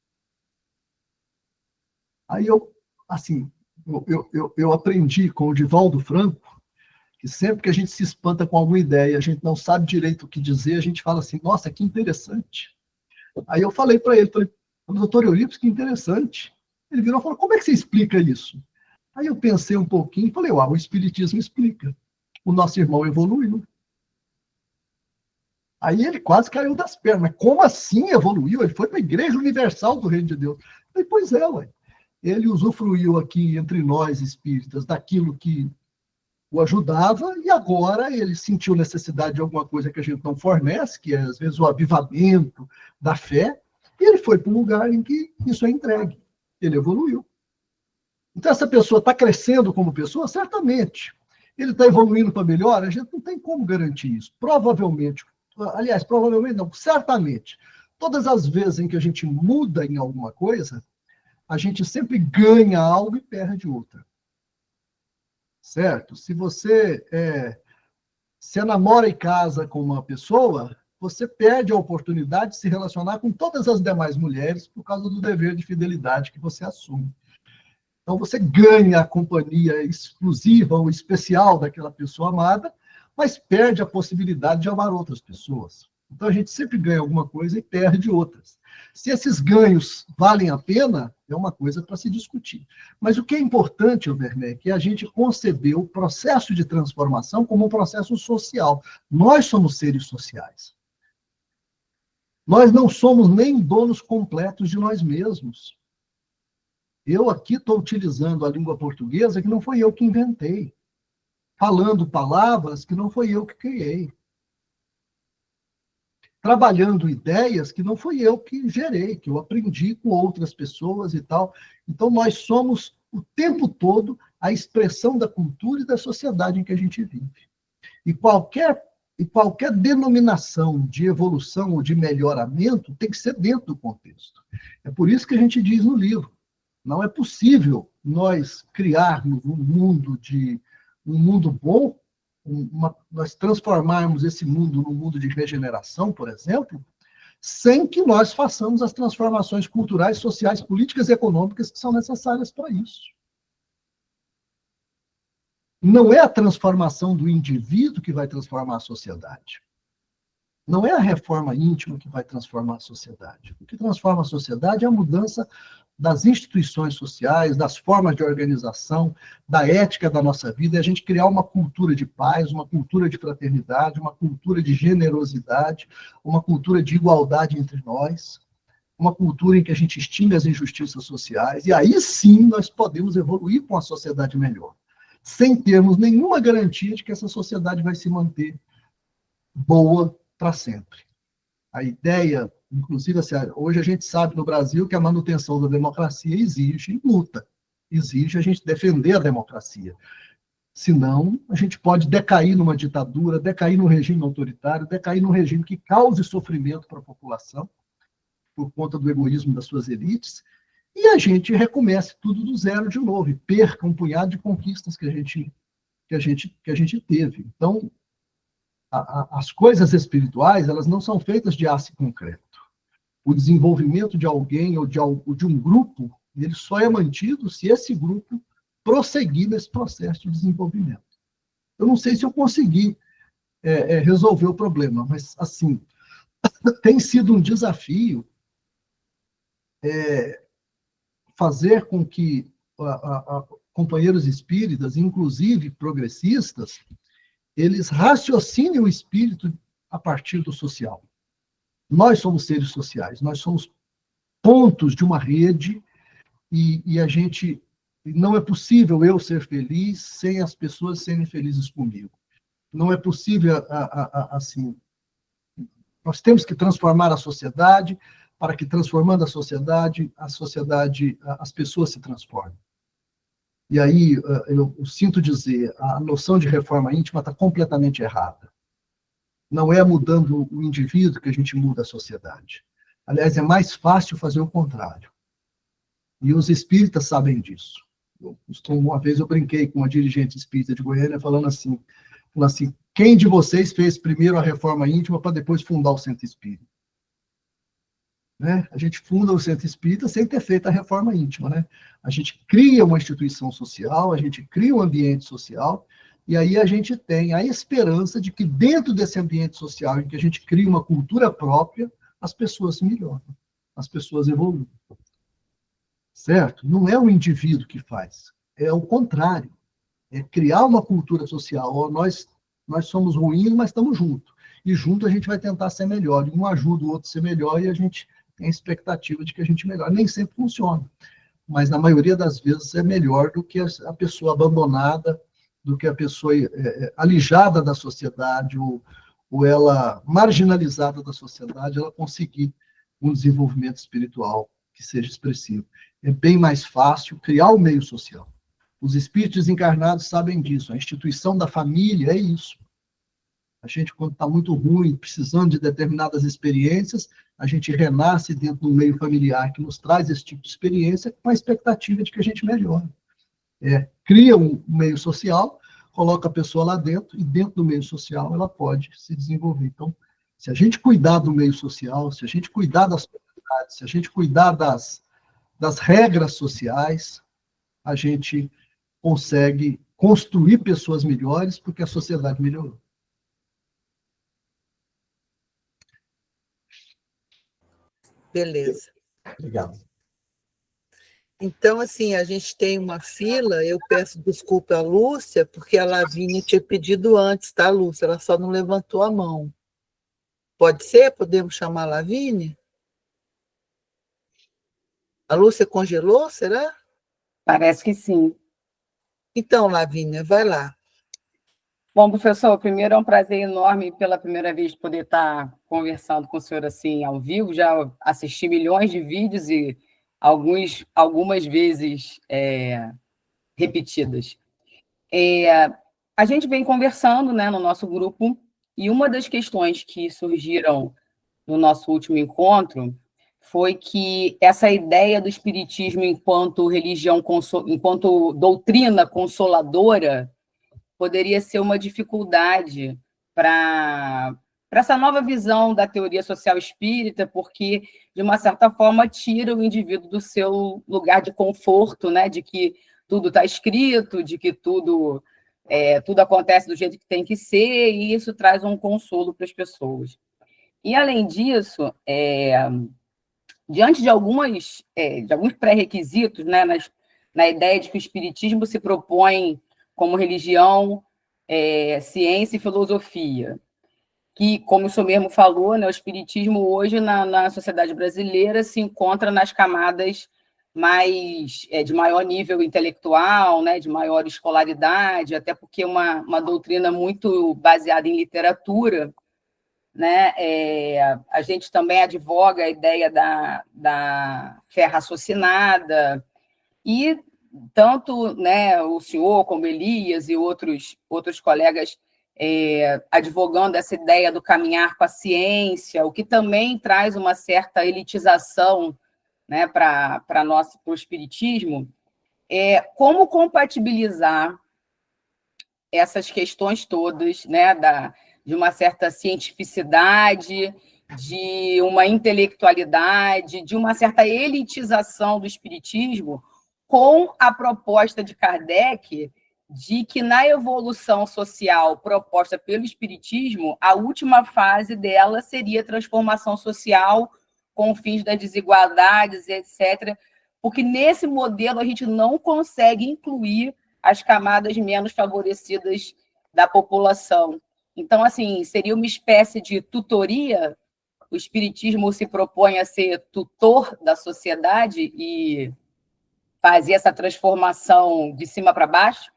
Aí eu, assim, eu aprendi com o Divaldo Franco, que sempre que a gente se espanta com alguma ideia, a gente não sabe direito o que dizer, a gente fala assim, nossa, que interessante. Aí eu falei para ele, doutor Eurípides, que interessante. Ele virou e falou, como é que você explica isso? Aí eu pensei um pouquinho e falei, o Espiritismo explica. O nosso irmão evoluiu. Aí ele quase caiu das pernas. Mas como assim evoluiu? Ele foi para a Igreja Universal do Reino de Deus. Eu falei, pois é, ué. Ele usufruiu aqui entre nós espíritas daquilo que o ajudava e agora ele sentiu necessidade de alguma coisa que a gente não fornece, que é às vezes o avivamento da fé, e ele foi para um lugar em que isso é entregue. Ele evoluiu. Então essa pessoa está crescendo como pessoa? Certamente. Ele está evoluindo para melhor? A gente não tem como garantir isso. Provavelmente, aliás, provavelmente não, certamente. Todas as vezes em que a gente muda em alguma coisa, a gente sempre ganha algo e perde outra. Certo? Se você se namora e casa com uma pessoa, você perde a oportunidade de se relacionar com todas as demais mulheres por causa do dever de fidelidade que você assume. Então, você ganha a companhia exclusiva ou especial daquela pessoa amada, mas perde a possibilidade de amar outras pessoas. Então, a gente sempre ganha alguma coisa e perde outras. Se esses ganhos valem a pena, é uma coisa para se discutir. Mas o que é importante, Werneck, é a gente conceber o processo de transformação como um processo social. Nós somos seres sociais. Nós não somos nem donos completos de nós mesmos. Eu aqui estou utilizando a língua portuguesa que não foi eu que inventei. Falando palavras que não foi eu que criei. Trabalhando ideias que não fui eu que gerei, que eu aprendi com outras pessoas e tal. Então, nós somos, o tempo todo, a expressão da cultura e da sociedade em que a gente vive. E qualquer denominação de evolução ou de melhoramento tem que ser dentro do contexto. É por isso que a gente diz no livro, não é possível nós criarmos um mundo bom, nós transformarmos esse mundo num mundo de regeneração, por exemplo, sem que nós façamos as transformações culturais, sociais, políticas e econômicas que são necessárias para isso. Não é a transformação do indivíduo que vai transformar a sociedade. Não é a reforma íntima que vai transformar a sociedade. O que transforma a sociedade é a mudança das instituições sociais, das formas de organização, da ética da nossa vida, é a gente criar uma cultura de paz, uma cultura de fraternidade, uma cultura de generosidade, uma cultura de igualdade entre nós, uma cultura em que a gente extinga as injustiças sociais, e aí sim nós podemos evoluir com uma sociedade melhor, sem termos nenhuma garantia de que essa sociedade vai se manter boa para sempre. A ideia, inclusive, assim, hoje a gente sabe no Brasil que a manutenção da democracia exige luta, exige a gente defender a democracia. Senão, a gente pode decair numa ditadura, decair num regime autoritário, decair num regime que cause sofrimento para a população, por conta do egoísmo das suas elites, e a gente recomece tudo do zero de novo, e perca um punhado de conquistas que a gente teve. Então, as coisas espirituais, elas não são feitas de aço concreto. O desenvolvimento de alguém ou de um grupo, ele só é mantido se esse grupo prosseguir nesse processo de desenvolvimento. Eu não sei se eu consegui resolver o problema, mas, assim, tem sido um desafio fazer com que companheiros espíritas, inclusive progressistas, eles raciocinem o espírito a partir do social. Nós somos seres sociais, nós somos pontos de uma rede e a gente não é possível eu ser feliz sem as pessoas serem felizes comigo. Não é possível assim. Nós temos que transformar a sociedade para que, transformando a sociedade, as pessoas se transformem. E aí, eu sinto dizer, a noção de reforma íntima está completamente errada. Não é mudando o indivíduo que a gente muda a sociedade. Aliás, é mais fácil fazer o contrário. E os espíritas sabem disso. Uma vez eu brinquei com uma dirigente espírita de Goiânia falando assim, quem de vocês fez primeiro a reforma íntima para depois fundar o centro espírita? Né? A gente funda o centro espírita sem ter feito a reforma íntima. Né? A gente cria uma instituição social, a gente cria um ambiente social, e aí a gente tem a esperança de que dentro desse ambiente social, em que a gente cria uma cultura própria, as pessoas se melhoram, as pessoas evoluem. Certo? Não é o indivíduo que faz, é o contrário. É criar uma cultura social. Nós somos ruins, mas estamos juntos. E junto a gente vai tentar ser melhor. E um ajuda o outro a ser melhor e a gente tem a expectativa de que a gente melhore. Nem sempre funciona, mas na maioria das vezes é melhor do que a pessoa abandonada, do que a pessoa alijada da sociedade ou ela marginalizada da sociedade, ela conseguir um desenvolvimento espiritual que seja expressivo. É bem mais fácil criar o meio social. Os espíritos desencarnados sabem disso. A instituição da família é isso. A gente, quando está muito ruim, precisando de determinadas experiências, a gente renasce dentro do meio familiar que nos traz esse tipo de experiência com a expectativa de que a gente melhore. Cria um meio social, coloca a pessoa lá dentro, e dentro do meio social ela pode se desenvolver. Então, se a gente cuidar do meio social, se a gente cuidar das sociedades, se a gente cuidar das regras sociais, a gente consegue construir pessoas melhores, porque a sociedade melhorou. Beleza. Obrigado. Então, assim, a gente tem uma fila, eu peço desculpa à Lúcia, porque a Lavínia tinha pedido antes, tá, Lúcia? Ela só não levantou a mão. Pode ser? Podemos chamar a Lavínia? A Lúcia congelou, será? Parece que sim. Então, Lavínia, vai lá. Bom, professor, primeiro é um prazer enorme pela primeira vez poder estar conversando com o senhor assim ao vivo. Já assisti milhões de vídeos e algumas vezes repetidas. A gente vem conversando, né, no nosso grupo, e uma das questões que surgiram no nosso último encontro foi que essa ideia do espiritismo enquanto religião, enquanto doutrina consoladora, poderia ser uma dificuldade para essa nova visão da teoria social espírita, porque, de uma certa forma, tira o indivíduo do seu lugar de conforto, né? De que tudo está escrito, de que tudo acontece do jeito que tem que ser, e isso traz um consolo para as pessoas. E, além disso, diante de alguns pré-requisitos, né, na ideia de que o espiritismo se propõe como religião, ciência e filosofia, que, como o senhor mesmo falou, né, o espiritismo hoje na sociedade brasileira se encontra nas camadas de maior nível intelectual, né, de maior escolaridade, até porque é uma doutrina muito baseada em literatura, né? A gente também advoga a ideia da fé raciocinada, e tanto, né, o senhor como Elias e outros colegas advogando essa ideia do caminhar com a ciência, o que também traz uma certa elitização, né, para o espiritismo. Como compatibilizar essas questões todas, né, de uma certa cientificidade, de uma intelectualidade, de uma certa elitização do espiritismo, com a proposta de Kardec de que, na evolução social proposta pelo espiritismo, a última fase dela seria a transformação social, com fins das desigualdades, etc., porque nesse modelo a gente não consegue incluir as camadas menos favorecidas da população. Então, assim, seria uma espécie de tutoria. O espiritismo se propõe a ser tutor da sociedade e fazer essa transformação de cima para baixo?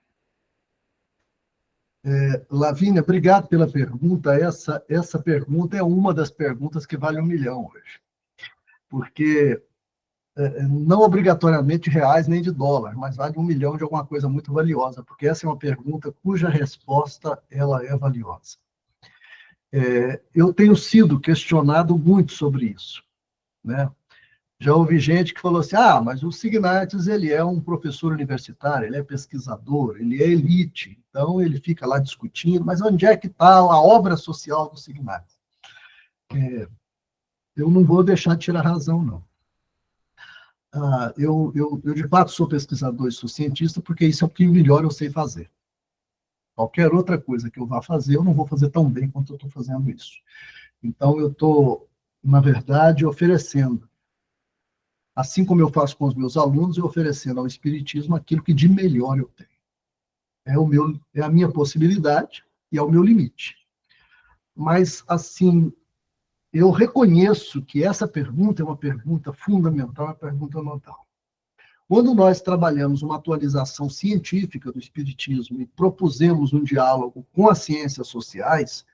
Lavínia, obrigado pela pergunta. Essa pergunta é uma das perguntas que vale 1 milhão hoje. Porque não obrigatoriamente reais nem de dólar, mas vale 1 milhão de alguma coisa muito valiosa, porque essa é uma pergunta cuja resposta ela é valiosa. Eu tenho sido questionado muito sobre isso, né? Já ouvi gente que falou assim, mas o Signatis, ele é um professor universitário, ele é pesquisador, ele é elite, então ele fica lá discutindo, mas onde é que está a obra social do Signatis? Eu não vou deixar de tirar razão, não. Eu, de fato, sou pesquisador e sou cientista, porque isso é o que melhor eu sei fazer. Qualquer outra coisa que eu vá fazer, eu não vou fazer tão bem quanto eu estou fazendo isso. Então, eu estou, na verdade, oferecendo, assim como eu faço com os meus alunos, eu oferecendo ao Espiritismo aquilo que de melhor eu tenho. É a minha possibilidade e é o meu limite. Mas, assim, eu reconheço que essa pergunta é uma pergunta fundamental, uma pergunta nodal. Quando nós trabalhamos uma atualização científica do Espiritismo e propusemos um diálogo com as ciências sociais,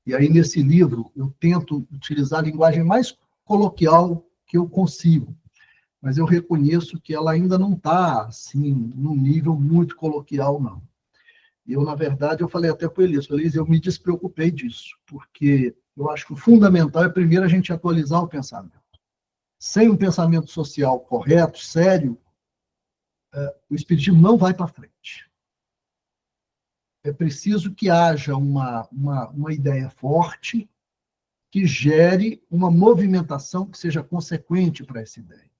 e aí nesse livro eu tento utilizar a linguagem mais coloquial que eu consigo, mas eu reconheço que ela ainda não está, assim, num nível muito coloquial, não. Eu, na verdade, eu falei até para o Elias, eu me despreocupei disso, porque eu acho que o fundamental é, primeiro, a gente atualizar o pensamento. Sem um pensamento social correto, sério, o Espiritismo não vai para frente. É preciso que haja uma ideia forte que gere uma movimentação que seja consequente para essa ideia.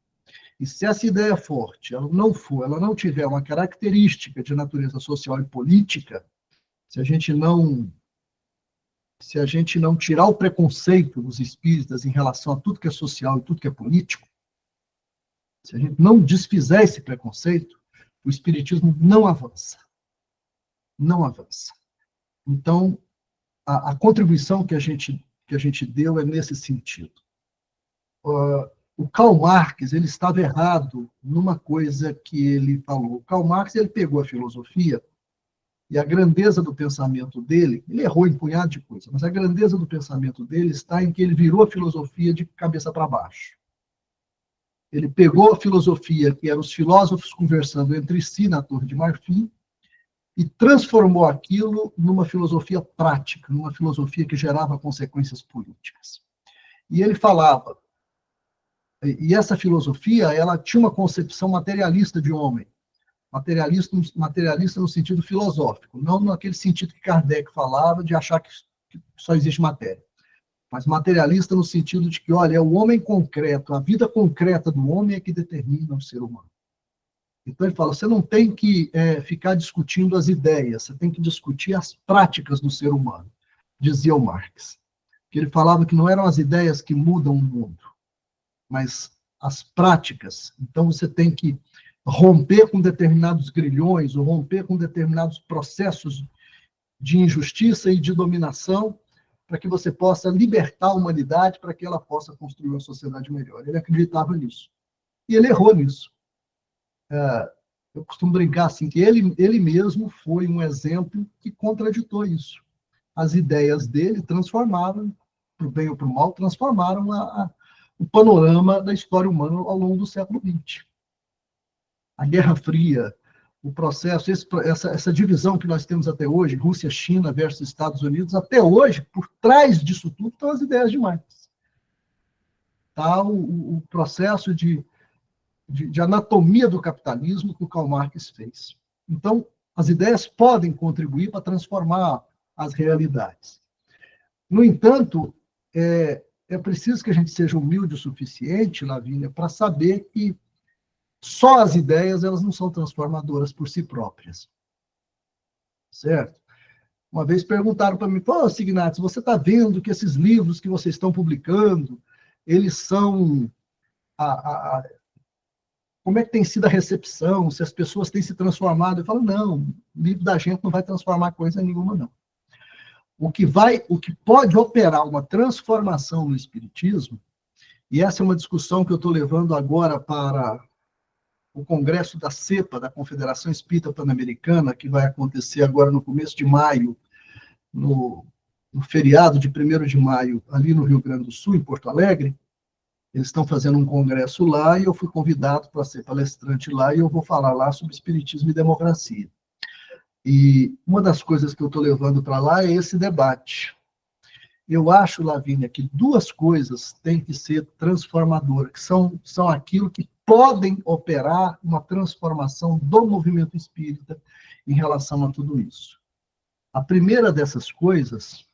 E se essa ideia forte ela não tiver uma característica de natureza social e política, se a gente não tirar o preconceito dos espíritas em relação a tudo que é social e tudo que é político, se a gente não desfizer esse preconceito, o espiritismo não avança. Não avança. Então, a contribuição que a gente deu é nesse sentido. O Karl Marx, ele estava errado numa coisa que ele falou. O Karl Marx, ele pegou a filosofia e a grandeza do pensamento dele, ele errou em um punhado de coisas, mas a grandeza do pensamento dele está em que ele virou a filosofia de cabeça para baixo. Ele pegou a filosofia, que eram os filósofos conversando entre si na Torre de Marfim, e transformou aquilo numa filosofia prática, numa filosofia que gerava consequências políticas. E ele falava, e essa filosofia, ela tinha uma concepção materialista de homem, materialista no sentido filosófico, não naquele sentido que Kardec falava de achar que só existe matéria, mas materialista no sentido de que, olha, é o homem concreto, a vida concreta do homem é que determina o ser humano. Então ele fala, você não tem que ficar discutindo as ideias, você tem que discutir as práticas do ser humano, dizia o Marx. Que ele falava que não eram as ideias que mudam o mundo, mas as práticas. Então você tem que romper com determinados grilhões, ou romper com determinados processos de injustiça e de dominação, para que você possa libertar a humanidade, para que ela possa construir uma sociedade melhor. Ele acreditava nisso. E ele errou nisso. Eu costumo brincar assim, que ele mesmo foi um exemplo que contraditou isso. As ideias dele transformaram, para o bem ou para o mal, transformaram o panorama da história humana ao longo do século XX. A Guerra Fria, o processo, essa divisão que nós temos até hoje, Rússia-China versus Estados Unidos, até hoje, por trás disso tudo, estão as ideias de Marx. Tá o processo de anatomia do capitalismo que o Karl Marx fez. Então, as ideias podem contribuir para transformar as realidades. No entanto, é preciso que a gente seja humilde o suficiente, Lavínia, para saber que só as ideias elas não são transformadoras por si próprias. Certo? Uma vez perguntaram para mim, pô, Signatis, você está vendo que esses livros que vocês estão publicando, eles são como é que tem sido a recepção, se as pessoas têm se transformado. Eu falo, não, o livro da gente não vai transformar coisa nenhuma, não. O que pode operar uma transformação no espiritismo, e essa é uma discussão que eu estou levando agora para o Congresso da CEPA, da Confederação Espírita Pan-Americana, que vai acontecer agora no começo de maio, no feriado de 1º de maio, ali no Rio Grande do Sul, em Porto Alegre. Eles estão fazendo um congresso lá e eu fui convidado para ser palestrante lá e eu vou falar lá sobre espiritismo e democracia. E uma das coisas que eu estou levando para lá é esse debate. Eu acho, Lavínia, que duas coisas têm que ser transformadoras, que são aquilo que podem operar uma transformação do movimento espírita em relação a tudo isso. A primeira dessas coisas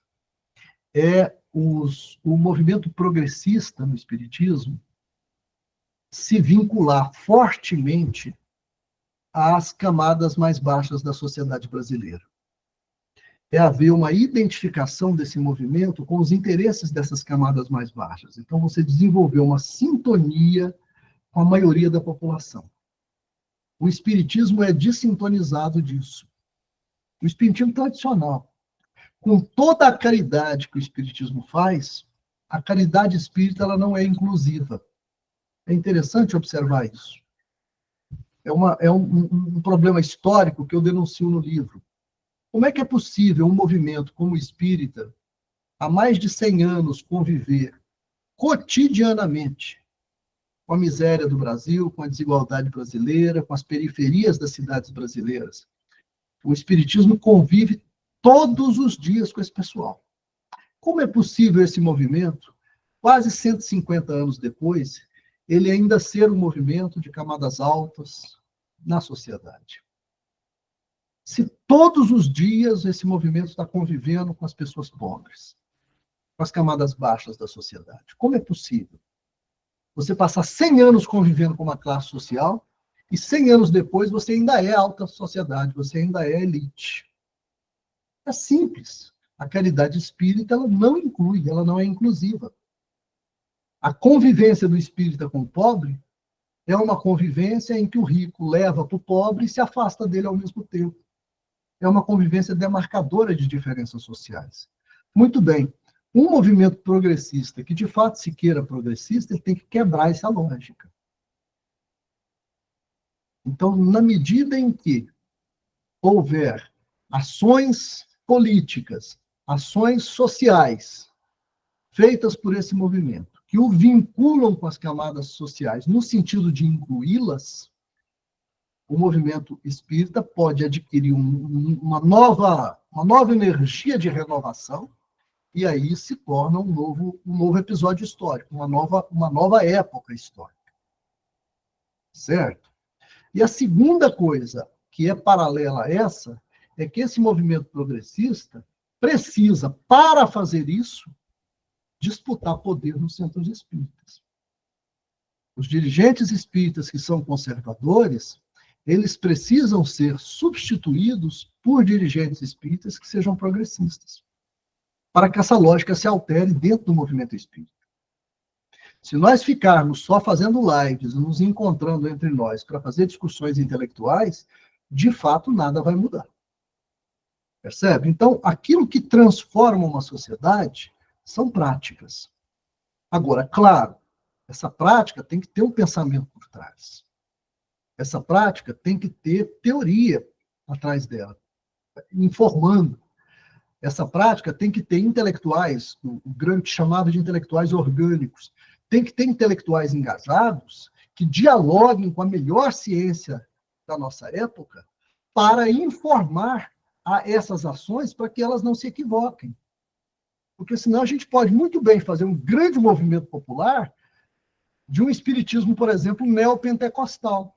é o movimento progressista no espiritismo se vincular fortemente às camadas mais baixas da sociedade brasileira. É haver uma identificação desse movimento com os interesses dessas camadas mais baixas. Então, você desenvolveu uma sintonia com a maioria da população. O espiritismo é desintonizado disso. O espiritismo tradicional, com toda a caridade que o espiritismo faz, a caridade espírita ela não é inclusiva. É interessante observar isso. É um problema histórico que eu denuncio no livro. Como é que é possível um movimento como o espírita, há mais de 100 anos, conviver cotidianamente com a miséria do Brasil, com a desigualdade brasileira, com as periferias das cidades brasileiras? O espiritismo convive todos os dias com esse pessoal. Como é possível esse movimento, quase 150 anos depois, ele ainda ser um movimento de camadas altas na sociedade? Se todos os dias esse movimento está convivendo com as pessoas pobres, com as camadas baixas da sociedade, como é possível você passar 100 anos convivendo com uma classe social e 100 anos depois você ainda é alta sociedade, você ainda é elite? É simples. A caridade espírita ela não inclui, ela não é inclusiva. A convivência do espírita com o pobre é uma convivência em que o rico leva para o pobre e se afasta dele ao mesmo tempo. É uma convivência demarcadora de diferenças sociais. Muito bem. Um movimento progressista que de fato se queira progressista, ele tem que quebrar essa lógica. Então, na medida em que houver ações políticas, ações sociais feitas por esse movimento, que o vinculam com as camadas sociais no sentido de incluí-las, o movimento espírita pode adquirir uma nova energia de renovação e aí se torna um novo episódio histórico, uma nova época histórica. Certo? E a segunda coisa que é paralela a essa é que esse movimento progressista precisa, para fazer isso, disputar poder nos centros espíritas. Os dirigentes espíritas que são conservadores, eles precisam ser substituídos por dirigentes espíritas que sejam progressistas, para que essa lógica se altere dentro do movimento espírita. Se nós ficarmos só fazendo lives, nos encontrando entre nós para fazer discussões intelectuais, de fato nada vai mudar. Percebe? Então, aquilo que transforma uma sociedade são práticas. Agora, claro, essa prática tem que ter um pensamento por trás. Essa prática tem que ter teoria atrás dela, informando. Essa prática tem que ter intelectuais, o grande chamado de intelectuais orgânicos. Tem que ter intelectuais engajados que dialoguem com a melhor ciência da nossa época para informar a essas ações para que elas não se equivoquem. Porque senão a gente pode muito bem fazer um grande movimento popular de um espiritismo, por exemplo, neopentecostal.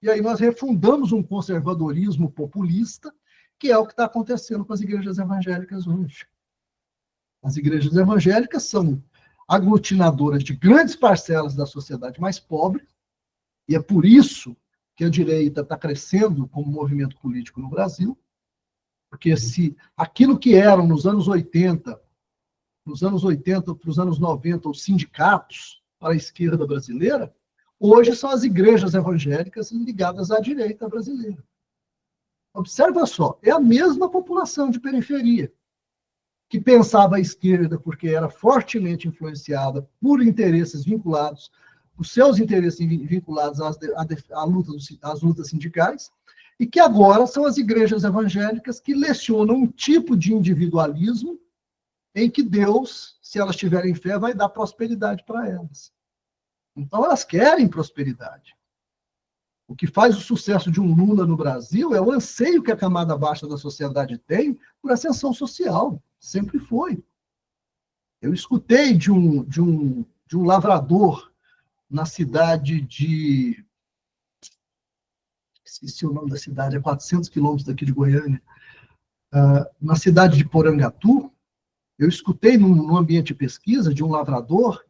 E aí nós refundamos um conservadorismo populista, que é o que está acontecendo com as igrejas evangélicas hoje. As igrejas evangélicas são aglutinadoras de grandes parcelas da sociedade mais pobre, e é por isso que a direita está crescendo como movimento político no Brasil, porque se aquilo que eram nos anos 80 para os anos 90, os sindicatos para a esquerda brasileira, hoje são as igrejas evangélicas ligadas à direita brasileira. Observa só, é a mesma população de periferia, que pensava à esquerda porque era fortemente influenciada por interesses vinculados, os seus interesses vinculados às lutas sindicais, e que agora são as igrejas evangélicas que lecionam um tipo de individualismo em que Deus, se elas tiverem fé, vai dar prosperidade para elas. Então, elas querem prosperidade. O que faz o sucesso de um Lula no Brasil é o anseio que a camada baixa da sociedade tem por ascensão social. Sempre foi. Eu escutei de um lavrador na cidade de... Esqueci o nome da cidade, é 400 quilômetros daqui de Goiânia. Na cidade de Porangatu, eu escutei num ambiente de pesquisa de um lavrador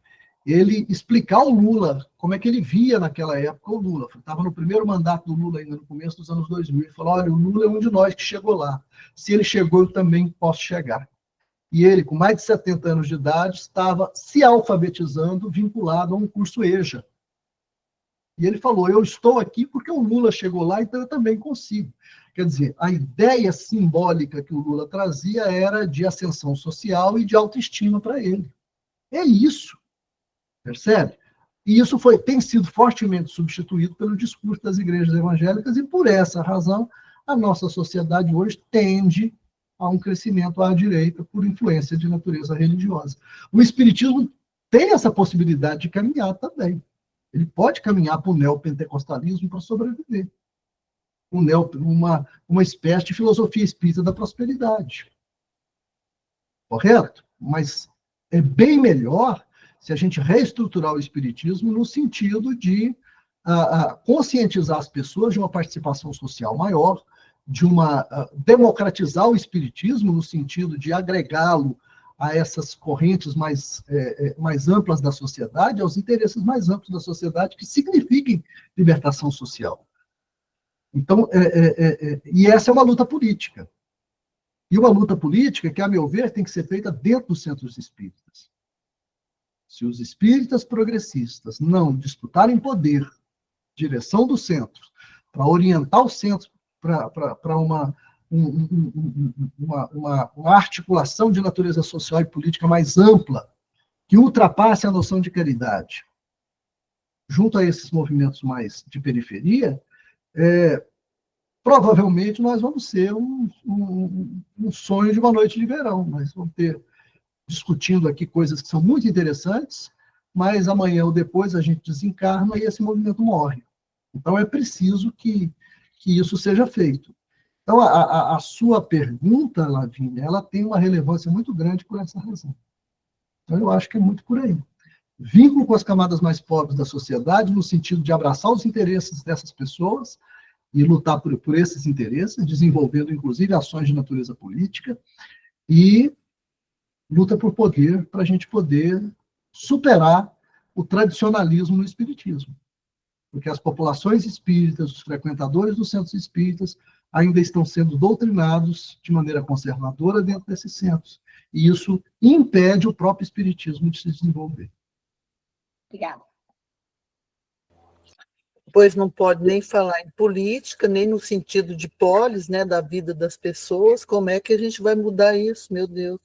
ele explicar ao Lula como é que ele via naquela época o Lula. Estava no primeiro mandato do Lula, ainda no começo dos anos 2000. Ele falou, olha, o Lula é um de nós que chegou lá. Se ele chegou, eu também posso chegar. E ele, com mais de 70 anos de idade, estava se alfabetizando, vinculado a um curso EJA. E ele falou, eu estou aqui porque o Lula chegou lá, então eu também consigo. Quer dizer, a ideia simbólica que o Lula trazia era de ascensão social e de autoestima para ele. É isso. Percebe? E isso tem sido fortemente substituído pelo discurso das igrejas evangélicas, e por essa razão a nossa sociedade hoje tende a um crescimento à direita por influência de natureza religiosa. O espiritismo tem essa possibilidade de caminhar também. Ele pode caminhar para o neopentecostalismo para sobreviver. Uma espécie de filosofia espírita da prosperidade. Correto? Mas é bem melhor se a gente reestruturar o espiritismo no sentido de conscientizar as pessoas de uma participação social maior, de democratizar o espiritismo no sentido de agregá-lo a essas correntes mais amplas da sociedade, aos interesses mais amplos da sociedade, que signifiquem libertação social. Então, e essa é uma luta política. E uma luta política que, a meu ver, tem que ser feita dentro dos centros espíritas. Se os espíritas progressistas não disputarem poder, direção dos centros, para orientar os centros para uma articulação de natureza social e política mais ampla, que ultrapasse a noção de caridade, junto a esses movimentos mais de periferia, provavelmente nós vamos ser um sonho de uma noite de verão. Nós vamos ter discutindo aqui coisas que são muito interessantes, mas amanhã ou depois a gente desencarna e esse movimento morre. Então é preciso que isso seja feito. Então a sua pergunta, Lavínia, ela tem uma relevância muito grande por essa razão. Então eu acho que é muito por aí. Vínculo com as camadas mais pobres da sociedade, no sentido de abraçar os interesses dessas pessoas e lutar por esses interesses, desenvolvendo inclusive ações de natureza política, e luta por poder, para a gente poder superar o tradicionalismo no espiritismo. Porque as populações espíritas, os frequentadores dos centros espíritas, ainda estão sendo doutrinados de maneira conservadora dentro desses centros. E isso impede o próprio espiritismo de se desenvolver. Obrigada. Pois não pode nem falar em política, nem no sentido de polis, né, da vida das pessoas. Como é que a gente vai mudar isso, meu Deus?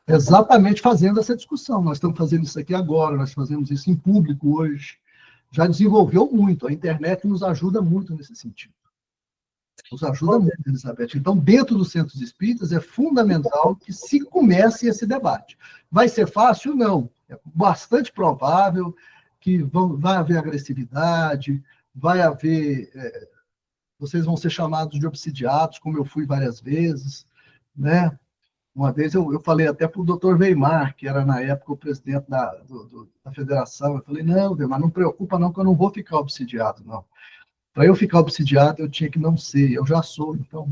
Exatamente fazendo essa discussão. Nós estamos fazendo isso aqui agora, nós fazemos isso em público hoje. Já desenvolveu muito, a internet nos ajuda muito nesse sentido. Nos ajuda muito, Elizabeth. Então, dentro dos centros espíritas, é fundamental que se comece esse debate. Vai ser fácil? Não. É bastante provável que vai haver agressividade, vai haver... vocês vão ser chamados de obsidiados, como eu fui várias vezes, né? Uma vez eu falei até para o Dr. Weimar, que era na época o presidente da federação, eu falei, não, Weimar, não preocupa não, que eu não vou ficar obsidiado, não. Para eu ficar obsidiado, eu tinha que não ser, eu já sou, então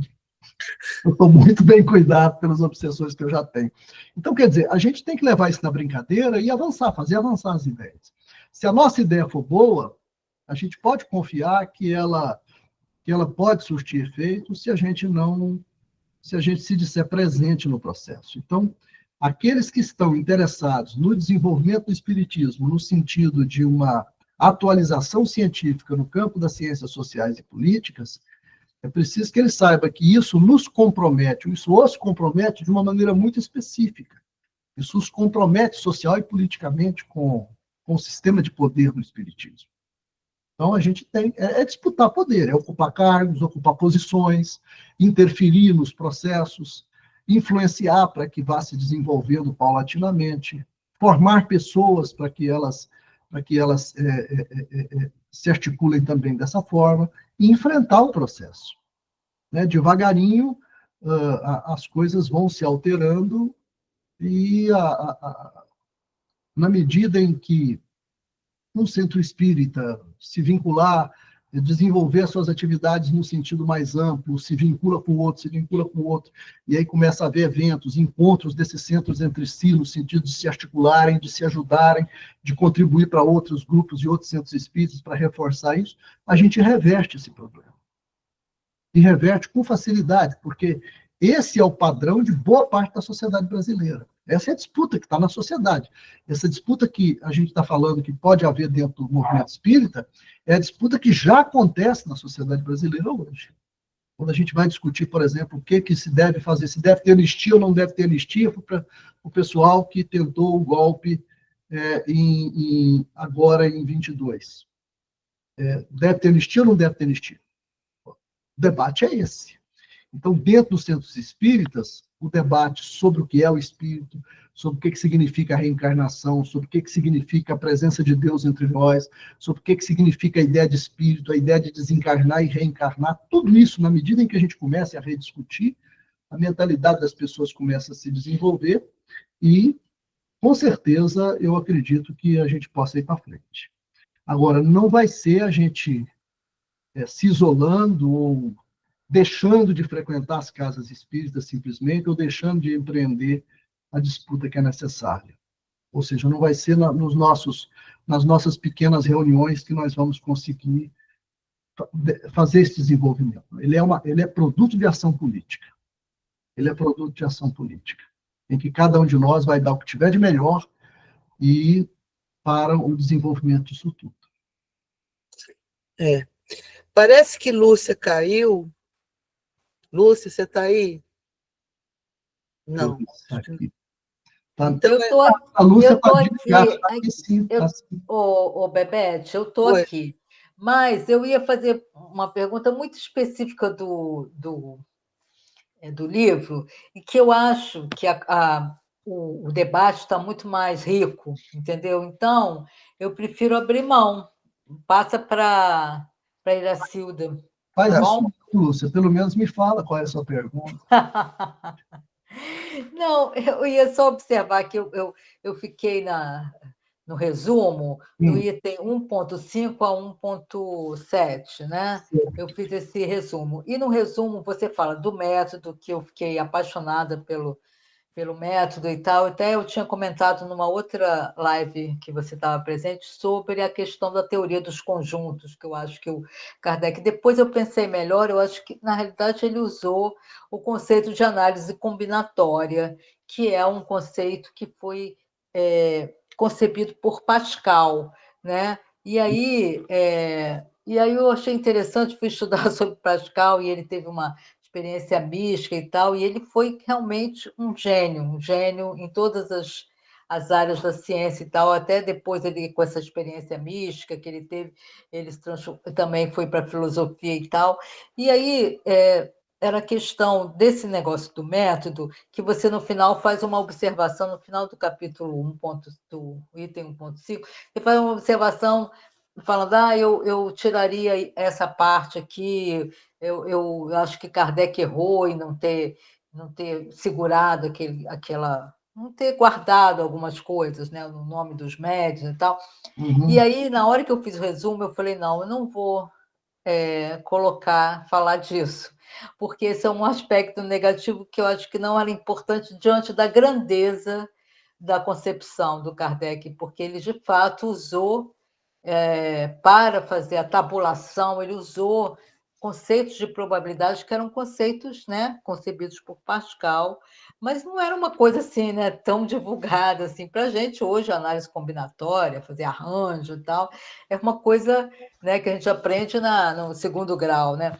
eu estou muito bem cuidado pelas obsessões que eu já tenho. Então, quer dizer, a gente tem que levar isso na brincadeira e avançar, fazer avançar as ideias. Se a nossa ideia for boa, a gente pode confiar que ela pode surtir efeito se a gente se disser presente no processo. Então, aqueles que estão interessados no desenvolvimento do espiritismo, no sentido de uma atualização científica no campo das ciências sociais e políticas, é preciso que ele saiba que isso nos compromete, isso os compromete de uma maneira muito específica. Isso os compromete social e politicamente com o sistema de poder do espiritismo. Então, a gente tem disputar poder, é ocupar cargos, ocupar posições, interferir nos processos, influenciar para que vá se desenvolvendo paulatinamente, formar pessoas para que elas se articulem também dessa forma, e enfrentar o processo. Né? Devagarinho, as coisas vão se alterando e, na medida em que um centro espírita se vincular, desenvolver suas atividades no sentido mais amplo, se vincula com o outro, e aí começa a haver eventos, encontros desses centros entre si, no sentido de se articularem, de se ajudarem, de contribuir para outros grupos e outros centros espíritas para reforçar isso, a gente reverte esse problema. E reverte com facilidade, porque esse é o padrão de boa parte da sociedade brasileira. Essa é a disputa que está na sociedade. Essa disputa que a gente está falando que pode haver dentro do movimento espírita é a disputa que já acontece na sociedade brasileira hoje. Quando a gente vai discutir, por exemplo, o que se deve fazer, se deve ter anistia ou não deve ter anistia para o pessoal que tentou o golpe agora em 22. Deve ter anistia ou não deve ter anistia? O debate é esse. Então, dentro dos centros espíritas, o debate sobre o que é o espírito, sobre o que significa a reencarnação, sobre o que significa a presença de Deus entre nós, sobre o que significa a ideia de espírito, a ideia de desencarnar e reencarnar, tudo isso, na medida em que a gente começa a rediscutir, a mentalidade das pessoas começa a se desenvolver e, com certeza, eu acredito que a gente possa ir para frente. Agora, não vai ser a gente se isolando ou deixando de frequentar as casas espíritas simplesmente, ou deixando de empreender a disputa que é necessária. Ou seja, não vai ser nas nossas pequenas reuniões que nós vamos conseguir fazer esse desenvolvimento. Ele é produto de ação política. Ele é produto de ação política, em que cada um de nós vai dar o que tiver de melhor e para o desenvolvimento disso tudo. Parece que Lúcia caiu. Lúcia, você está aí? Não. Então, eu estou aqui. A Lúcia está aqui, sim. Bebete, eu estou aqui. Mas eu ia fazer uma pergunta muito específica do livro, e que eu acho que o debate está muito mais rico, entendeu? Então, eu prefiro abrir mão. Passa para Iracilda. Faz isso, Lúcia. Pelo menos me fala qual é a sua pergunta. Não, eu ia só observar que eu fiquei no resumo, no item 1.5 a 1.7, né? Eu fiz esse resumo. E no resumo você fala do método, que eu fiquei apaixonada pelo método e tal. Até eu tinha comentado numa outra live que você estava presente sobre a questão da teoria dos conjuntos, que eu acho que o Kardec... Depois eu pensei melhor, eu acho que, na realidade, ele usou o conceito de análise combinatória, que é um conceito que foi concebido por Pascal, né? E aí eu achei interessante, fui estudar sobre Pascal, e ele teve uma experiência mística e tal, e ele foi realmente um gênio em todas as áreas da ciência e tal, até depois ele, com essa experiência mística que ele teve, ele também foi para a filosofia e tal, e aí era a questão desse negócio do método, que você no final faz uma observação, no final do capítulo 1, do item 1.5, você faz uma observação falando, eu tiraria essa parte aqui, eu acho que Kardec errou em não ter segurado não ter guardado algumas coisas, né, no nome dos médios e tal. Uhum. E aí, na hora que eu fiz o resumo, eu falei, não, eu não vou falar disso, porque esse é um aspecto negativo que eu acho que não era importante diante da grandeza da concepção do Kardec, porque ele, de fato, usou para fazer a tabulação, ele usou conceitos de probabilidade que eram conceitos, né, concebidos por Pascal, mas não era uma coisa assim, né, tão divulgada assim para a gente. Hoje, a análise combinatória, fazer arranjo e tal, é uma coisa, né, que a gente aprende no segundo grau, né?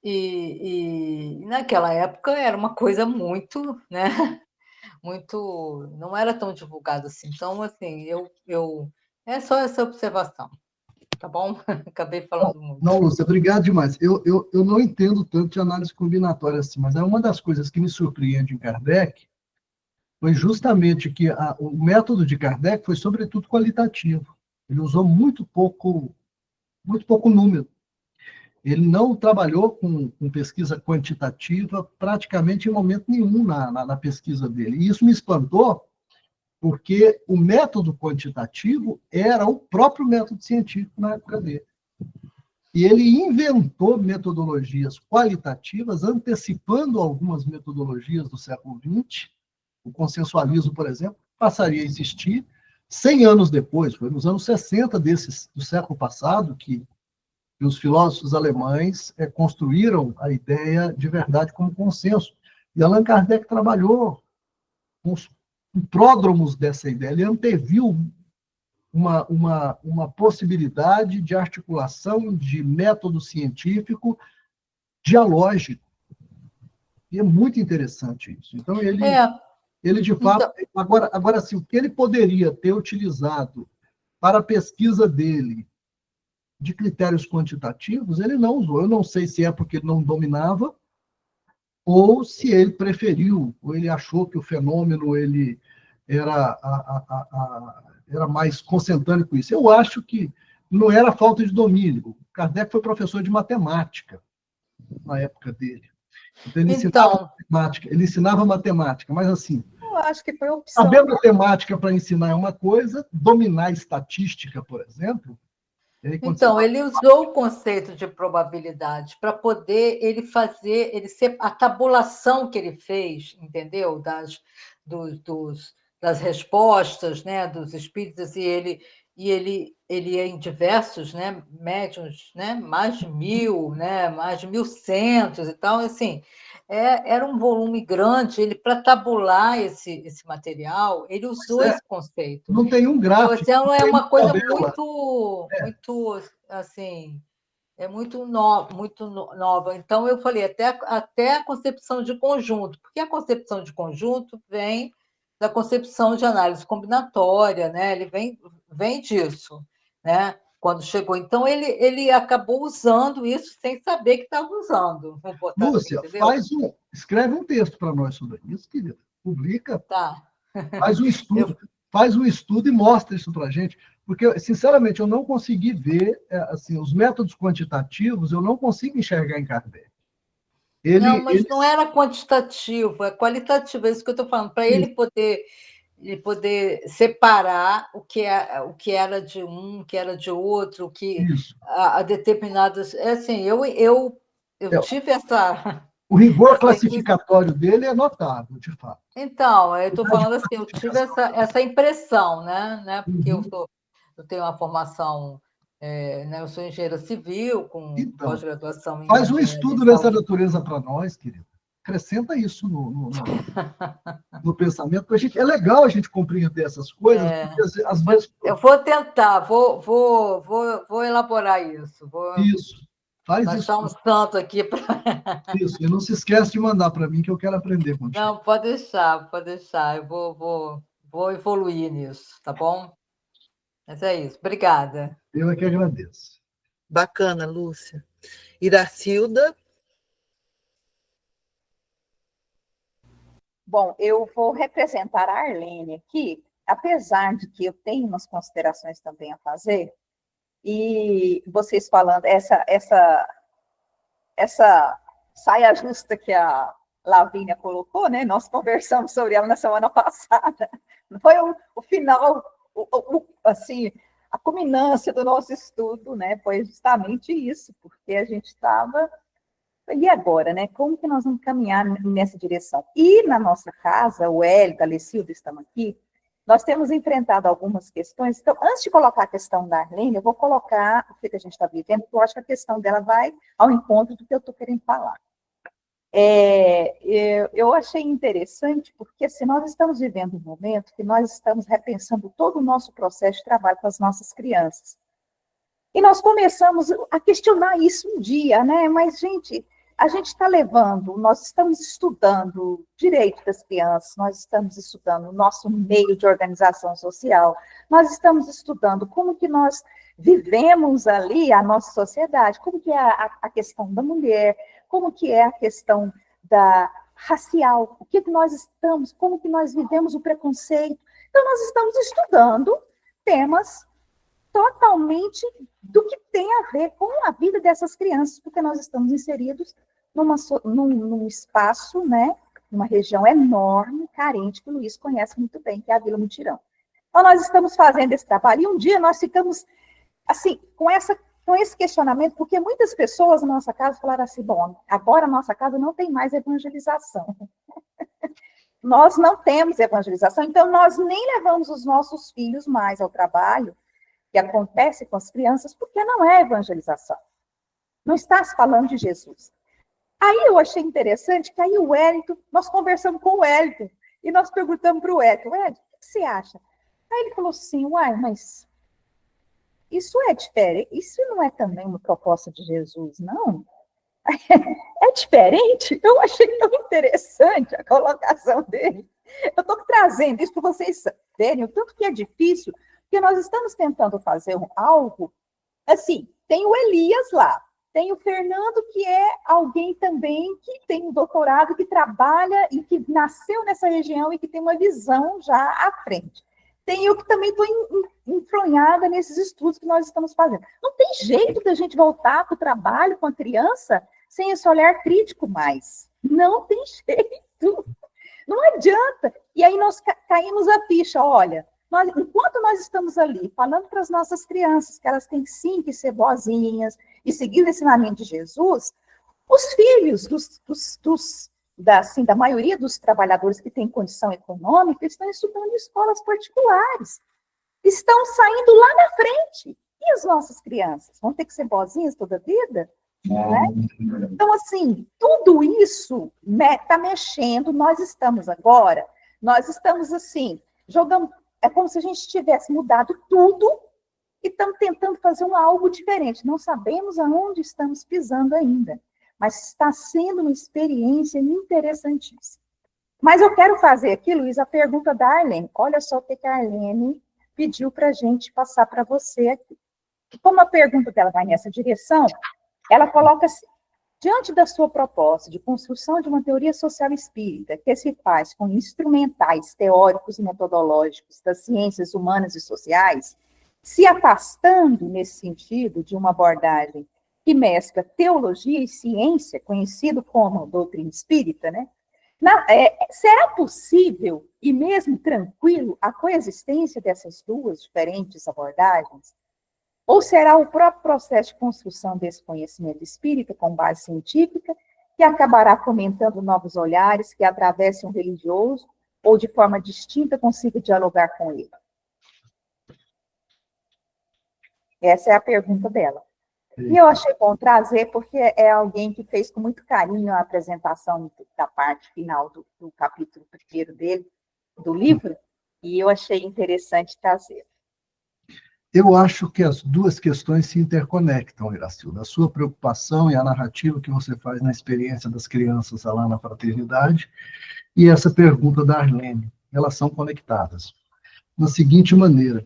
E naquela época era uma coisa muito, né, muito, não era tão divulgado assim. Então, assim, é só essa observação, tá bom? Acabei falando muito. Não, Lúcia, obrigado demais. Eu não entendo tanto de análise combinatória assim, mas é uma das coisas que me surpreende em Kardec foi justamente que o método de Kardec foi, sobretudo, qualitativo. Ele usou muito pouco número. Ele não trabalhou com pesquisa quantitativa praticamente em momento nenhum na pesquisa dele. E isso me espantou, porque o método quantitativo era o próprio método científico na época dele. E ele inventou metodologias qualitativas, antecipando algumas metodologias do século XX. O consensualismo, por exemplo, passaria a existir 100 anos depois. Foi nos anos 60 do século passado que os filósofos alemães construíram a ideia de verdade como consenso. E Allan Kardec trabalhou com os pródromos dessa ideia. Ele anteviu uma possibilidade de articulação de método científico dialógico. E é muito interessante isso. Então, ele de fato... Então... Agora, assim, o que ele poderia ter utilizado para a pesquisa dele de critérios quantitativos, ele não usou. Eu não sei se é porque ele não dominava ou se ele preferiu, ou ele achou que o fenômeno ele era mais concentrante com isso. Eu acho que não era falta de domínio. Kardec foi professor de matemática na época dele. Então, ele ensinava matemática, mas assim... Eu acho que foi opção. Saber matemática para ensinar é uma coisa, dominar estatística, por exemplo... Então, ele usou o conceito de probabilidade para poder a tabulação que ele fez, entendeu? Das respostas, né, dos espíritos, e ele é em diversos, né, médiuns, né, mais de 1.000, né, mais de 1.100 e tal, assim, era um volume grande. Ele, para tabular esse material, ele usou esse conceito. Não tem um gráfico. Então, é uma coisa muito, assim, muito nova. Então, eu falei, até a concepção de conjunto, porque a concepção de conjunto vem da concepção de análise combinatória, né? Ele vem disso, né? Quando chegou. Então, ele acabou usando isso sem saber que estava usando. Lúcia, escreve um texto para nós sobre isso, querida. Publica. Tá. Faz um estudo. Faz um estudo e mostra isso para a gente. Porque, sinceramente, eu não consegui ver assim, os métodos quantitativos, eu não consigo enxergar em Kardec. Mas não era quantitativo, é qualitativo, é isso que eu estou falando. Para ele poder separar o que era de um, o que era de outro, o que a determinadas... Assim, eu tive essa... O rigor classificatório dele é notável, de fato. Então, eu estou falando assim, eu tive essa impressão, né? Porque eu tenho uma formação... né, eu sou engenheira civil, com pós-graduação em... Faz um estudo dessa natureza para nós, querido. Acrescenta isso no pensamento. É legal a gente compreender essas coisas, porque às vezes... Eu vou tentar, vou elaborar isso. Isso, faz isso. Achar um santo aqui para... Isso, e não se esquece de mandar para mim, que eu quero aprender contigo. Não, pode deixar. Eu vou evoluir nisso, tá bom? Mas é isso. Obrigada. Eu é que agradeço. Bacana, Lúcia. Iracilda? Bom, eu vou representar a Arlene aqui, apesar de que eu tenho umas considerações também a fazer, e vocês falando, essa saia justa que a Lavínia colocou, né? Nós conversamos sobre ela na semana passada. Foi o final, assim, a culminância do nosso estudo, né? Foi justamente isso, porque a gente estava... E agora, né? Como que nós vamos caminhar nessa direção? E na nossa casa, o Hélio, a Lecilda estão aqui, nós temos enfrentado algumas questões. Então, antes de colocar a questão da Arlene, eu vou colocar o que a gente está vivendo, porque eu acho que a questão dela vai ao encontro do que eu estou querendo falar. Eu achei interessante, porque assim, nós estamos vivendo um momento que nós estamos repensando todo o nosso processo de trabalho com as nossas crianças. E nós começamos a questionar isso um dia, né? Mas, gente, a gente está levando, nós estamos estudando direito das crianças, nós estamos estudando o nosso meio de organização social, nós estamos estudando como que nós vivemos ali a nossa sociedade, como que é a questão da mulher, como que é a questão da racial, o que nós estamos, como que nós vivemos o preconceito. Então, nós estamos estudando temas totalmente do que tem a ver com a vida dessas crianças, porque nós estamos inseridos num espaço, né, numa região enorme, carente, que o Luiz conhece muito bem, que é a Vila Mutirão. Então, nós estamos fazendo esse trabalho, e um dia nós ficamos, assim, com esse questionamento, porque muitas pessoas na nossa casa falaram assim, bom, agora a nossa casa não tem mais evangelização. Nós não temos evangelização, então nós nem levamos os nossos filhos mais ao trabalho, que acontece com as crianças, porque não é evangelização. Não está se falando de Jesus. Aí eu achei interessante que aí o Wellington, nós conversamos com o Wellington, e nós perguntamos para o Wellington, o que você acha? Aí ele falou assim, uai, mas isso é diferente, isso não é também uma proposta de Jesus, não? É diferente? Eu achei tão interessante a colocação dele. Eu estou trazendo isso para vocês verem o tanto que é difícil, porque nós estamos tentando fazer algo, assim, tem o Elias lá, tem o Fernando, que é alguém também que tem um doutorado, que trabalha e que nasceu nessa região e que tem uma visão já à frente. Tem eu que também estou enfronhada nesses estudos que nós estamos fazendo. Não tem jeito da gente voltar para o trabalho com a criança sem esse olhar crítico mais. Não tem jeito. Não adianta. E aí nós caímos a ficha, olha, enquanto nós estamos ali falando para as nossas crianças que elas têm sim que ser boazinhas e seguir o ensinamento de Jesus, os filhos da maioria dos trabalhadores que têm condição econômica estão estudando em escolas particulares, estão saindo lá na frente. E as nossas crianças? Vão ter que ser boazinhas toda a vida? Né? Então, assim, tudo isso está mexendo, nós estamos assim, jogando, é como se a gente tivesse mudado tudo e estamos tentando fazer algo diferente. Não sabemos aonde estamos pisando ainda, mas está sendo uma experiência interessantíssima. Mas eu quero fazer aqui, Luiz, a pergunta da Arlene. Olha só o que a Arlene pediu para a gente passar para você aqui. Como a pergunta dela vai nessa direção, ela coloca assim, diante da sua proposta de construção de uma teoria social espírita que se faz com instrumentais teóricos e metodológicos das ciências humanas e sociais, se afastando, nesse sentido, de uma abordagem que mescla teologia e ciência, conhecido como doutrina espírita, né? Será possível e mesmo tranquilo a coexistência dessas duas diferentes abordagens? Ou será o próprio processo de construção desse conhecimento espírita com base científica que acabará fomentando novos olhares que atravessem o religioso ou de forma distinta consiga dialogar com ele? Essa é a pergunta dela. E eu achei bom trazer, porque é alguém que fez com muito carinho a apresentação da parte final do capítulo 1º dele, do livro, e eu achei interessante trazer. Eu acho que as duas questões se interconectam, Iracilda. A sua preocupação e a narrativa que você faz na experiência das crianças lá na fraternidade e essa pergunta da Arlene, elas são conectadas. Da seguinte maneira,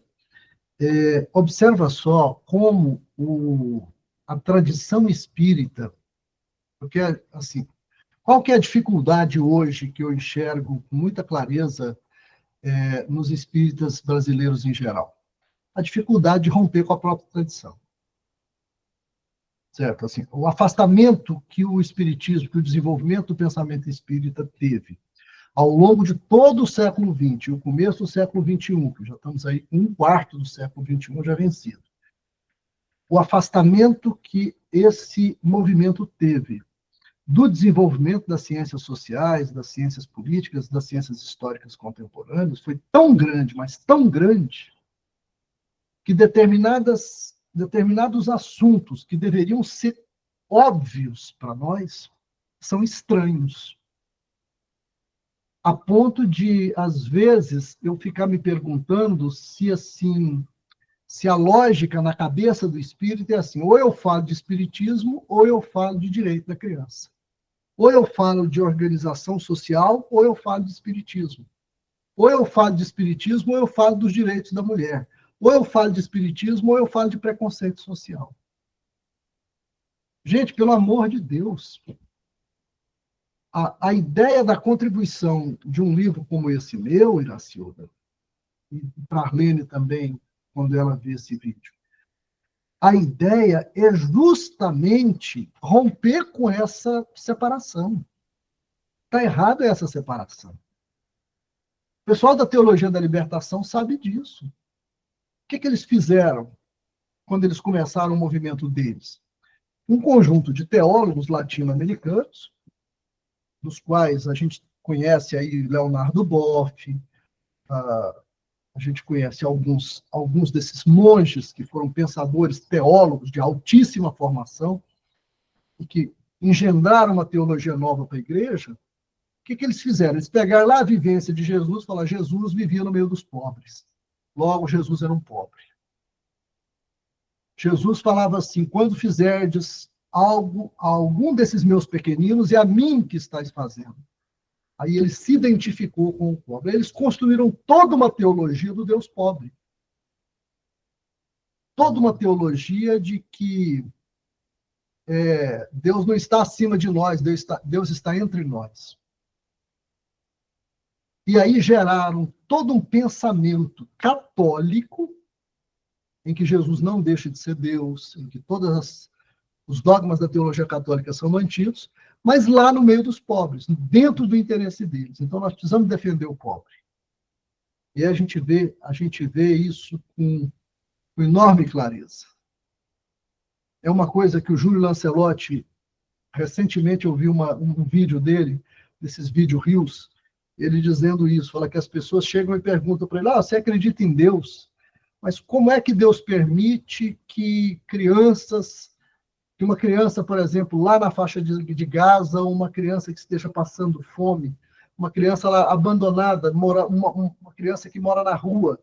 observa só como a tradição espírita, porque, assim, qual que é a dificuldade hoje que eu enxergo com muita clareza nos espíritas brasileiros em geral? A dificuldade de romper com a própria tradição. Certo? Assim, o afastamento que o espiritismo, que o desenvolvimento do pensamento espírita teve ao longo de todo o século XX, o começo do século XXI, que já estamos aí com 1/4 do século XXI já vencido. O afastamento que esse movimento teve do desenvolvimento das ciências sociais, das ciências políticas, das ciências históricas contemporâneas foi tão grande, mas tão grande, que determinados assuntos que deveriam ser óbvios para nós são estranhos. A ponto de, às vezes, eu ficar me perguntando se, assim, se a lógica na cabeça do espírito é assim, ou eu falo de espiritismo, ou eu falo de direito da criança. Ou eu falo de organização social, ou eu falo de espiritismo. Ou eu falo de espiritismo, ou eu falo dos direitos da mulher. Ou eu falo de espiritismo, ou eu falo de preconceito social. Gente, pelo amor de Deus, a ideia da contribuição de um livro como esse meu, Iracilda, e para a Arlene também, quando ela vê esse vídeo, a ideia é justamente romper com essa separação. Está errada essa separação. O pessoal da teologia da libertação sabe disso. O que eles fizeram quando eles começaram o movimento deles? Um conjunto de teólogos latino-americanos, dos quais a gente conhece aí Leonardo Boff, a gente conhece alguns desses monges que foram pensadores, teólogos de altíssima formação, e que engendraram uma teologia nova para a igreja. O que eles fizeram? Eles pegaram lá a vivência de Jesus e falaram: Jesus vivia no meio dos pobres. Logo, Jesus era um pobre. Jesus falava assim: quando fizerdes algo a algum desses meus pequeninos, é a mim que estáis fazendo. Aí ele se identificou com o pobre. Eles construíram toda uma teologia do Deus pobre. Toda uma teologia de que Deus não está acima de nós, Deus está entre nós. E aí geraram todo um pensamento católico em que Jesus não deixa de ser Deus, em que todos os dogmas da teologia católica são mantidos, mas lá no meio dos pobres, dentro do interesse deles. Então, nós precisamos defender o pobre. E a gente vê isso com enorme clareza. É uma coisa que o Júlio Lancelotti, recentemente eu vi um vídeo dele, desses vídeo reels, ele dizendo isso, fala que as pessoas chegam e perguntam para ele: você acredita em Deus? Mas como é que Deus permite que uma criança, por exemplo, lá na faixa de Gaza, ou uma criança que esteja passando fome, uma criança lá abandonada, uma criança que mora na rua,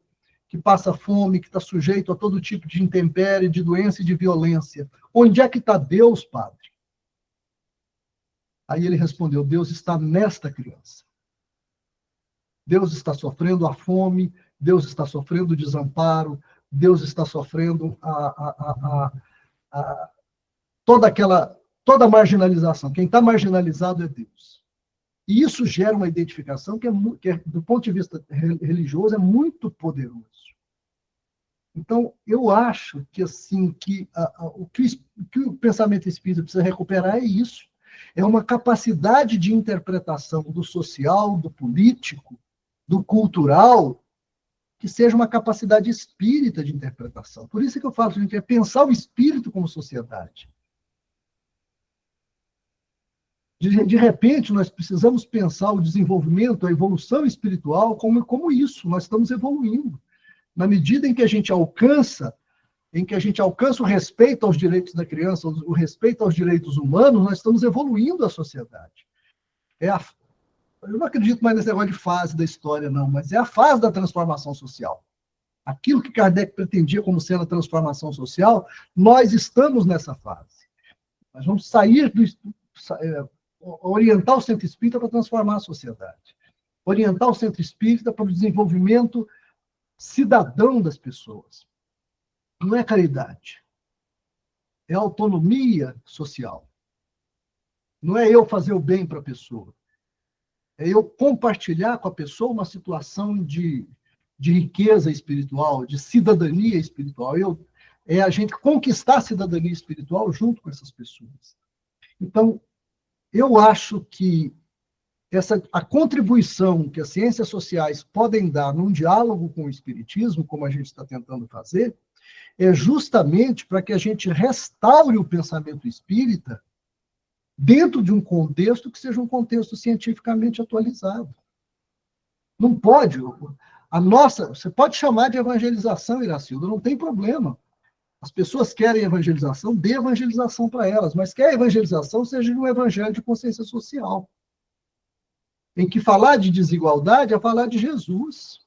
que passa fome, que está sujeito a todo tipo de intempérie, de doença e de violência. Onde é que está Deus, padre? Aí ele respondeu: Deus está nesta criança. Deus está sofrendo a fome, Deus está sofrendo o desamparo, Deus está sofrendo toda a marginalização. Quem está marginalizado é Deus. E isso gera uma identificação que do ponto de vista religioso, é muito poderoso. Então, eu acho que, assim, o que o pensamento espírita precisa recuperar é isso. É uma capacidade de interpretação do social, do político, do cultural, que seja uma capacidade espírita de interpretação. Por isso que eu falo, gente, é pensar o espírito como sociedade. De repente, nós precisamos pensar o desenvolvimento, a evolução espiritual como isso. Nós estamos evoluindo. Na medida em que a gente alcança o respeito aos direitos da criança, o respeito aos direitos humanos, nós estamos evoluindo a sociedade. Eu não acredito mais nesse negócio de fase da história, não, mas é a fase da transformação social. Aquilo que Kardec pretendia como sendo a transformação social, nós estamos nessa fase. Nós vamos orientar o centro espírita para transformar a sociedade. Orientar o centro espírita para o desenvolvimento cidadão das pessoas. Não é caridade. É autonomia social. Não é eu fazer o bem para a pessoa. É eu compartilhar com a pessoa uma situação de riqueza espiritual, de cidadania espiritual. É a gente conquistar a cidadania espiritual junto com essas pessoas. Então, eu acho que a contribuição que as ciências sociais podem dar num diálogo com o espiritismo, como a gente está tentando fazer, é justamente para que a gente restaure o pensamento espírita dentro de um contexto que seja um contexto cientificamente atualizado. Não pode. Você pode chamar de evangelização, Iracilda, não tem problema. As pessoas querem evangelização, dê evangelização para elas, mas que a evangelização seja um evangelho de consciência social, em que falar de desigualdade é falar de Jesus.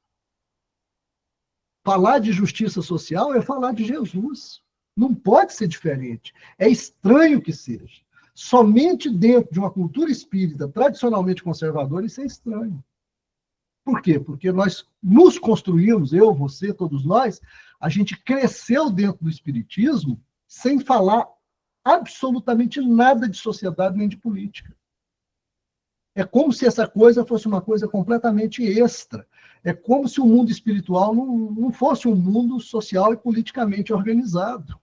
Falar de justiça social é falar de Jesus. Não pode ser diferente. É estranho que seja. Somente dentro de uma cultura espírita tradicionalmente conservadora, isso é estranho. Por quê? Porque nós nos construímos, eu, você, todos nós, a gente cresceu dentro do espiritismo sem falar absolutamente nada de sociedade nem de política. É como se essa coisa fosse uma coisa completamente extra. É como se o mundo espiritual não fosse um mundo social e politicamente organizado.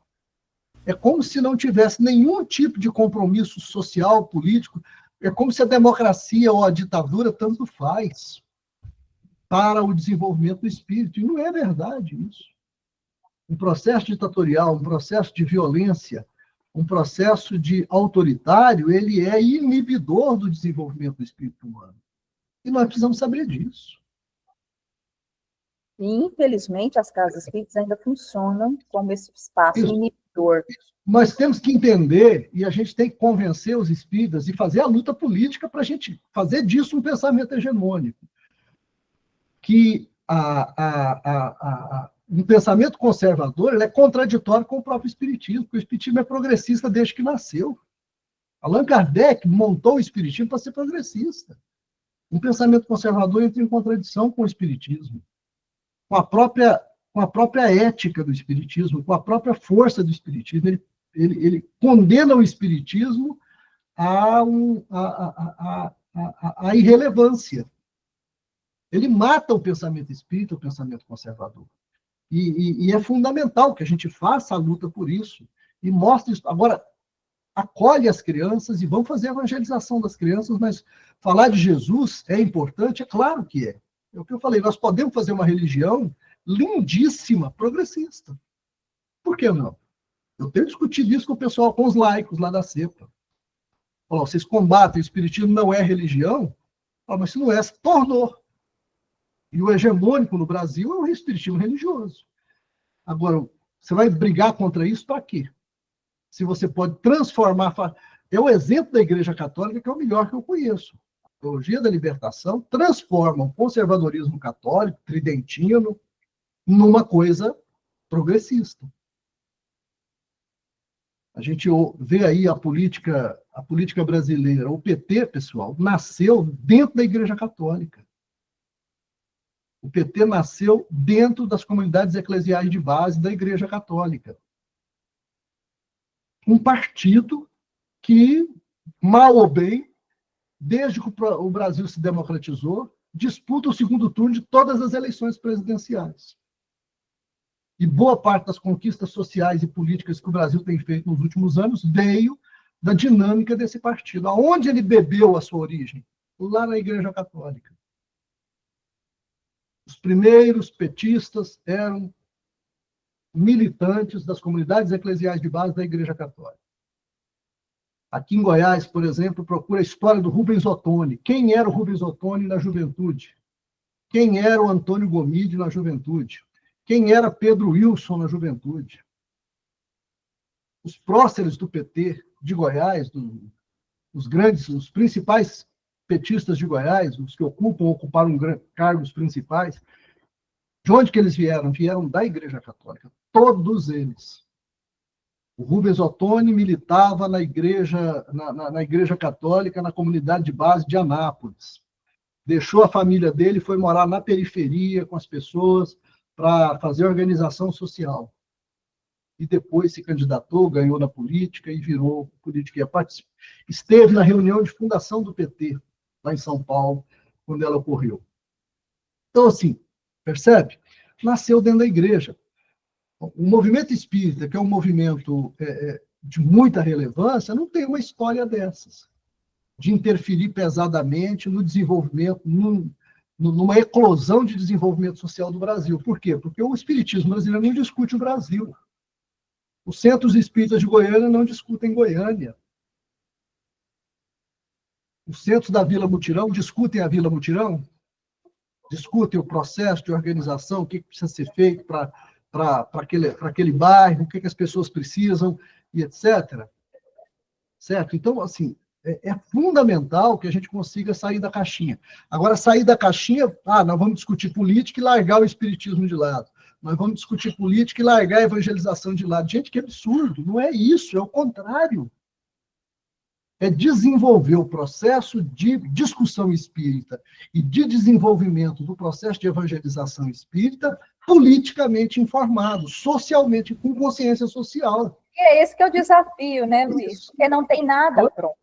É como se não tivesse nenhum tipo de compromisso social, político. É como se a democracia ou a ditadura tanto faz para o desenvolvimento do espírito. E não é verdade isso. Um processo ditatorial, um processo de violência, um processo de autoritário, ele é inibidor do desenvolvimento do espírito humano. E nós precisamos saber disso. E, infelizmente, as casas espíritas ainda funcionam como esse espaço Isso. inibidor. Nós temos que entender, e a gente tem que convencer os espíritas e fazer a luta política para a gente fazer disso um pensamento hegemônico. Que um pensamento conservador ele é contraditório com o próprio espiritismo, porque o espiritismo é progressista desde que nasceu. Allan Kardec montou o espiritismo para ser progressista. Um pensamento conservador entra em contradição com o espiritismo, com a própria ética do espiritismo, com a própria força do espiritismo. Ele condena o espiritismo à irrelevância. Ele mata o pensamento espírita, o pensamento conservador. E é fundamental que a gente faça a luta por isso e mostre isso. Agora, acolhe as crianças e vamos fazer a evangelização das crianças, mas falar de Jesus é importante? É claro que é. É o que eu falei, nós podemos fazer uma religião lindíssima, progressista. Por que não? Eu tenho discutido isso com o pessoal, com os laicos lá da CEPA. Falou, vocês combatem, o espiritismo não é religião? Mas se não é, se tornou. E o hegemônico no Brasil é o espiritismo religioso. Agora, você vai brigar contra isso para quê? Se você pode transformar... É o exemplo da Igreja Católica que é o melhor que eu conheço. A teologia da libertação transforma o conservadorismo católico, tridentino, numa coisa progressista. A gente vê aí a política brasileira. O PT, pessoal, nasceu dentro da Igreja Católica. O PT nasceu dentro das comunidades eclesiais de base da Igreja Católica. Um partido que, mal ou bem, desde que o Brasil se democratizou, disputa o segundo turno de todas as eleições presidenciais. E boa parte das conquistas sociais e políticas que o Brasil tem feito nos últimos anos veio da dinâmica desse partido. Aonde ele bebeu a sua origem? Lá na Igreja Católica. Os primeiros petistas eram militantes das comunidades eclesiais de base da Igreja Católica. Aqui em Goiás, por exemplo, procura a história do Rubens Ottoni. Quem era o Rubens Ottoni na juventude? Quem era o Antônio Gomide na juventude? Quem era Pedro Wilson na juventude? Os próceres do PT de Goiás, os principais petistas de Goiás, os que ocuparam cargos principais, de onde que eles vieram? Vieram da Igreja Católica, todos eles. O Rubens Ottoni militava na Igreja Católica, na comunidade de base de Anápolis. Deixou a família dele e foi morar na periferia com as pessoas para fazer organização social. E depois se candidatou, ganhou na política e virou política. Esteve na reunião de fundação do PT, lá em São Paulo, quando ela ocorreu. Então, assim, percebe? Nasceu dentro da igreja. O movimento espírita, que é um movimento de muita relevância, não tem uma história dessas, de interferir pesadamente no desenvolvimento, numa eclosão de desenvolvimento social do Brasil. Por quê? Porque o espiritismo brasileiro não discute o Brasil. Os centros espíritas de Goiânia não discutem Goiânia. Os centros da Vila Mutirão discutem a Vila Mutirão, discutem o processo de organização, o que precisa ser feito para aquele bairro, o que as pessoas precisam, e etc. Certo? Então, assim, é fundamental que a gente consiga sair da caixinha. Agora, sair da caixinha, nós vamos discutir política e largar o espiritismo de lado. Nós vamos discutir política e largar a evangelização de lado. Gente, que absurdo! Não é isso, é o contrário. É desenvolver o processo de discussão espírita e de desenvolvimento do processo de evangelização espírita politicamente informado, socialmente, com consciência social. E é esse que é o desafio, né, Luiz? Porque não tem nada pronto,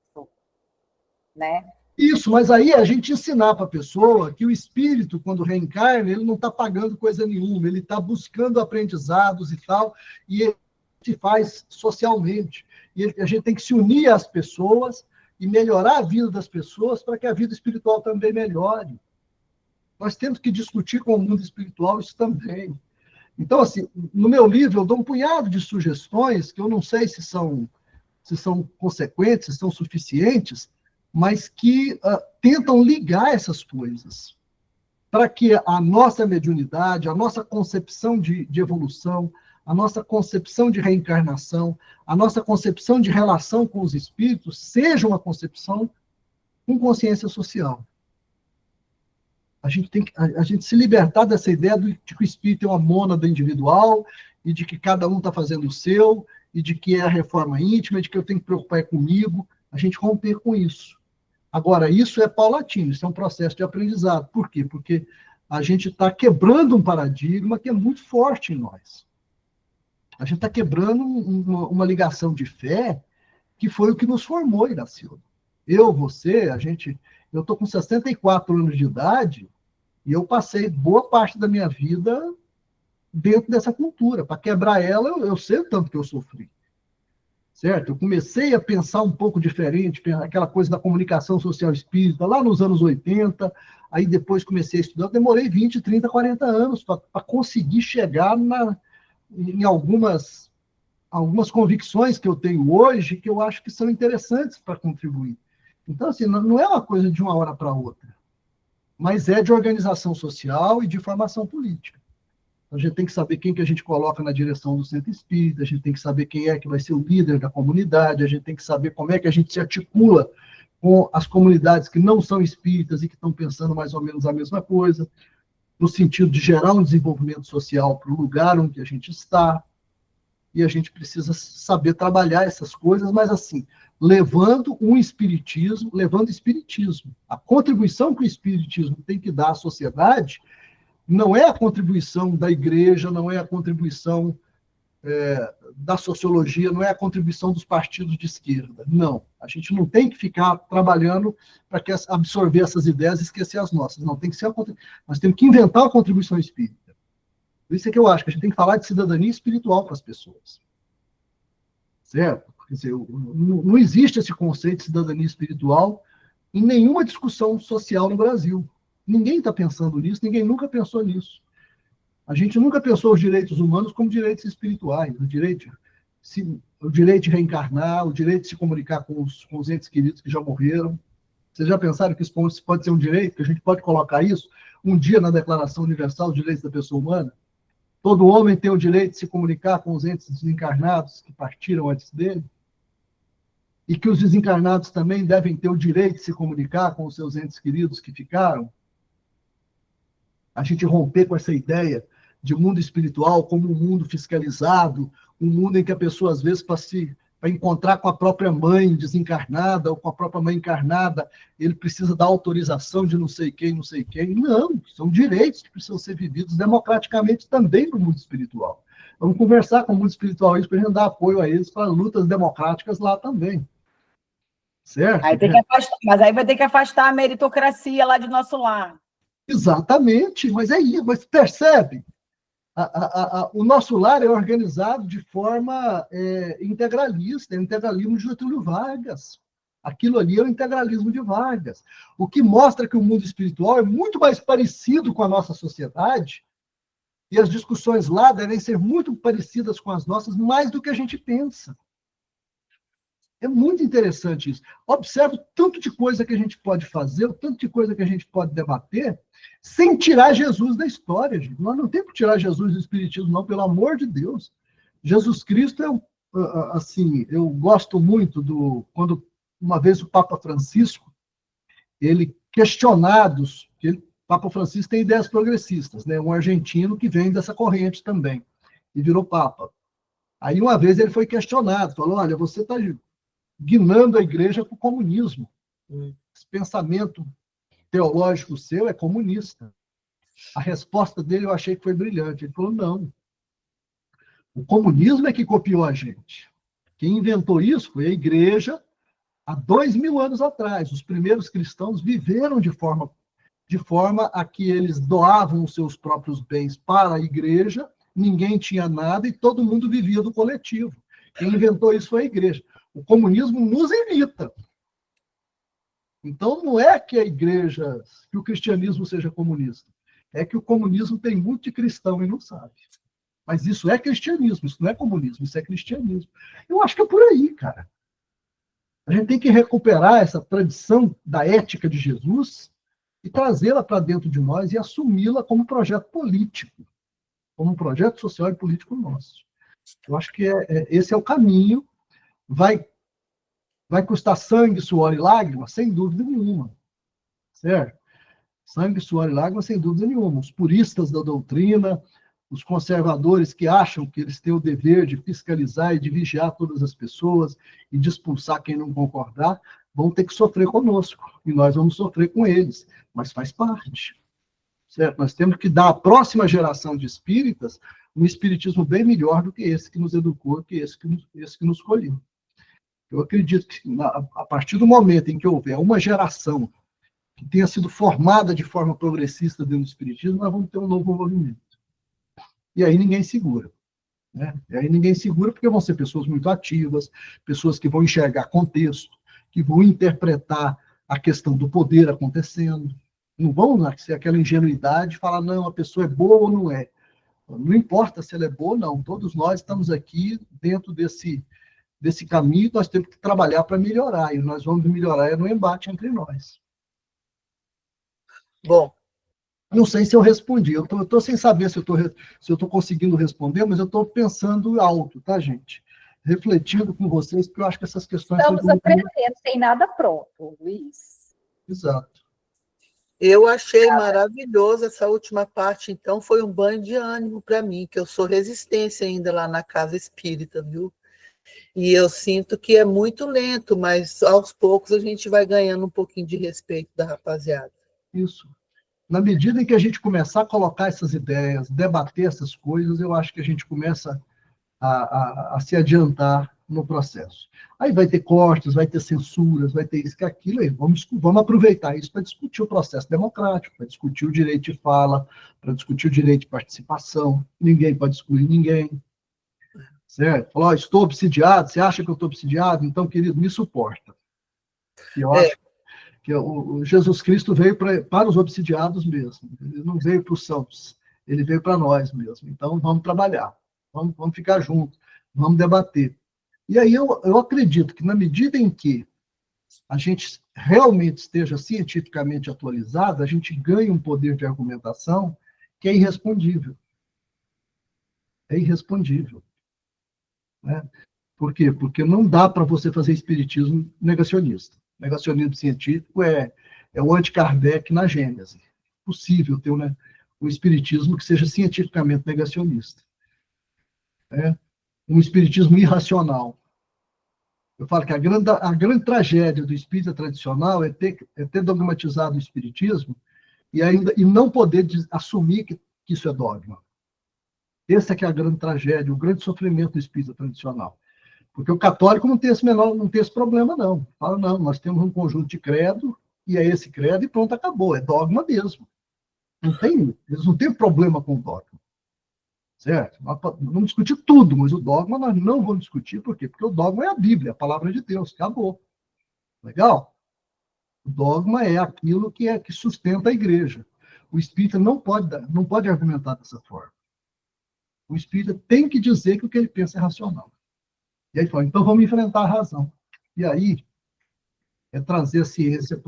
né? Isso, mas aí a gente ensinar para a pessoa que o espírito, quando reencarna, ele não está pagando coisa nenhuma, ele está buscando aprendizados e tal, e ele se faz socialmente. E a gente tem que se unir às pessoas e melhorar a vida das pessoas para que a vida espiritual também melhore. Nós temos que discutir com o mundo espiritual isso também. Então, assim, no meu livro eu dou um punhado de sugestões que eu não sei se são consequentes, se são suficientes, mas que tentam ligar essas coisas para que a nossa mediunidade, a nossa concepção de evolução, a nossa concepção de reencarnação, a nossa concepção de relação com os espíritos seja uma concepção com consciência social. A gente tem que se libertar dessa ideia de que o espírito é uma mônada individual e de que cada um está fazendo o seu e de que é a reforma íntima, de que eu tenho que preocupar comigo. A gente romper com isso. Agora, isso é paulatino, isso é um processo de aprendizado. Por quê? Porque a gente está quebrando um paradigma que é muito forte em nós. A gente está quebrando uma ligação de fé que foi o que nos formou, Iracilda. Eu, você, eu estou com 64 anos de idade e eu passei boa parte da minha vida dentro dessa cultura. Para quebrar ela, eu sei o tanto que eu sofri. Certo? Eu comecei a pensar um pouco diferente, aquela coisa da comunicação social espírita, lá nos anos 80, aí depois comecei a estudar, eu demorei 20, 30, 40 anos para conseguir chegar em algumas convicções que eu tenho hoje, que eu acho que são interessantes para contribuir. Então, assim, não é uma coisa de uma hora para outra, mas é de organização social e de formação política. A gente tem que saber quem que a gente coloca na direção do centro espírita, a gente tem que saber quem é que vai ser o líder da comunidade, a gente tem que saber como é que a gente se articula com as comunidades que não são espíritas e que estão pensando mais ou menos a mesma coisa, no sentido de gerar um desenvolvimento social para o lugar onde a gente está, e a gente precisa saber trabalhar essas coisas, mas assim, levando espiritismo. A contribuição que o espiritismo tem que dar à sociedade não é a contribuição da igreja, não é a contribuição da sociologia, não é a contribuição dos partidos de esquerda. Não. A gente não tem que ficar trabalhando para absorver essas ideias e esquecer as nossas. Não, tem que ser nós temos que inventar a contribuição espírita. Por isso é que eu acho que a gente tem que falar de cidadania espiritual para as pessoas. Certo? Quer dizer, não existe esse conceito de cidadania espiritual em nenhuma discussão social no Brasil. Ninguém está pensando nisso, ninguém nunca pensou nisso. A gente nunca pensou os direitos humanos como direitos espirituais, o direito de reencarnar, o direito de se comunicar com os entes queridos que já morreram. Vocês já pensaram que isso pode ser um direito, que a gente pode colocar isso um dia na Declaração Universal dos Direitos da Pessoa Humana? Todo homem tem o direito de se comunicar com os entes desencarnados que partiram antes dele? E que os desencarnados também devem ter o direito de se comunicar com os seus entes queridos que ficaram? A gente romper com essa ideia de mundo espiritual como um mundo fiscalizado, um mundo em que a pessoa, às vezes, para encontrar com a própria mãe desencarnada ou com a própria mãe encarnada, ele precisa da autorização de não sei quem. Não, são direitos que precisam ser vividos democraticamente também no mundo espiritual. Vamos conversar com o mundo espiritual isso para a gente dar apoio a eles para lutas democráticas lá também. Certo? Mas aí vai ter que afastar a meritocracia lá de nosso lar. Exatamente, mas é isso, mas percebe? O nosso lar é organizado de forma integralista, é o integralismo de Getúlio Vargas. Aquilo ali é o integralismo de Vargas. O que mostra que o mundo espiritual é muito mais parecido com a nossa sociedade, e as discussões lá devem ser muito parecidas com as nossas, mais do que a gente pensa. É muito interessante isso. Observe o tanto de coisa que a gente pode fazer, o tanto de coisa que a gente pode debater, sem tirar Jesus da história, gente. Nós não temos que tirar Jesus do Espiritismo, não, pelo amor de Deus. Jesus Cristo é, assim, eu gosto muito quando uma vez o Papa Francisco, ele questionados, Papa Francisco tem ideias progressistas, né? Um argentino que vem dessa corrente também, e virou Papa. Aí uma vez ele foi questionado, falou, olha, você está guinando a igreja para o comunismo. Esse pensamento teológico seu é comunista. A resposta dele eu achei que foi brilhante. Ele falou, não. O comunismo é que copiou a gente. Quem inventou isso foi a igreja há 2000 anos atrás. Os primeiros cristãos viveram de forma a que eles doavam os seus próprios bens para a igreja, ninguém tinha nada e todo mundo vivia do coletivo. Quem inventou isso foi a igreja. O comunismo nos imita. Então, não é que que o cristianismo seja comunista. É que o comunismo tem muito de cristão e não sabe. Mas isso é cristianismo, isso não é comunismo, isso é cristianismo. Eu acho que é por aí, cara. A gente tem que recuperar essa tradição da ética de Jesus e trazê-la para dentro de nós e assumi-la como projeto político, como um projeto social e político nosso. Eu acho que esse é o caminho. Vai custar sangue, suor e lágrimas? Sem dúvida nenhuma. Certo? Sangue, suor e lágrimas, sem dúvida nenhuma. Os puristas da doutrina, os conservadores que acham que eles têm o dever de fiscalizar e de vigiar todas as pessoas e de expulsar quem não concordar, vão ter que sofrer conosco. E nós vamos sofrer com eles. Mas faz parte. Certo? Nós temos que dar à próxima geração de espíritas um espiritismo bem melhor do que esse que nos educou, que esse que nos escolheu. Eu acredito que, a partir do momento em que houver uma geração que tenha sido formada de forma progressista dentro do espiritismo, nós vamos ter um novo movimento. E aí ninguém segura. Né? E aí ninguém segura porque vão ser pessoas muito ativas, pessoas que vão enxergar contexto, que vão interpretar a questão do poder acontecendo. Não vão ser aquela ingenuidade de falar, não, a pessoa é boa ou não é. Não importa se ela é boa ou não. Todos nós estamos aqui dentro desse caminho, nós temos que trabalhar para melhorar. E nós vamos melhorar no embate entre nós. Bom, não sei se eu respondi. Eu estou sem saber se eu estou conseguindo responder, mas eu estou pensando alto, tá, gente? Refletindo com vocês, porque eu acho que essas questões... Estamos aprendendo, sem nada pronto, Luiz. Exato. Eu achei maravilhoso essa última parte, então foi um banho de ânimo para mim, que eu sou resistência ainda lá na Casa Espírita, viu? E eu sinto que é muito lento, mas aos poucos a gente vai ganhando um pouquinho de respeito da rapaziada. Isso. Na medida em que a gente começar a colocar essas ideias, debater essas coisas, eu acho que a gente começa a se adiantar no processo. Aí vai ter cortes, vai ter censuras, vai ter isso que aquilo, aí vamos aproveitar isso para discutir o processo democrático, para discutir o direito de fala, para discutir o direito de participação. Ninguém pode excluir ninguém. Certo? Falou, estou obsidiado, você acha que eu estou obsidiado? Então, querido, me suporta. E eu acho que o Jesus Cristo veio para os obsidiados mesmo. Ele não veio para os santos, ele veio para nós mesmo. Então, vamos trabalhar, vamos ficar juntos, vamos debater. E aí eu acredito que, na medida em que a gente realmente esteja cientificamente atualizado, a gente ganha um poder de argumentação que é irrespondível. É irrespondível. Né? Por quê? Porque não dá para você fazer espiritismo negacionista. Negacionismo científico é o anti-Kardec na Gênese. É possível ter um espiritismo que seja cientificamente negacionista. Né? Um espiritismo irracional. Eu falo que a grande tragédia do espírita tradicional é ter dogmatizado o espiritismo e não poder assumir que isso é dogma. Essa que é a grande tragédia, o grande sofrimento do espírita tradicional. Porque o católico não tem esse problema, não. Fala, não, nós temos um conjunto de credo, e é esse credo, e pronto, acabou. É dogma mesmo. Eles não têm problema com o dogma. Certo? Nós vamos discutir tudo, mas o dogma nós não vamos discutir. Por quê? Porque o dogma é a Bíblia, a palavra de Deus. Acabou. Legal? O dogma é aquilo que sustenta a igreja. O espírita não pode argumentar dessa forma. O espírita tem que dizer que o que ele pensa é racional. E aí fala, então vamos enfrentar a razão. E aí é trazer a ciência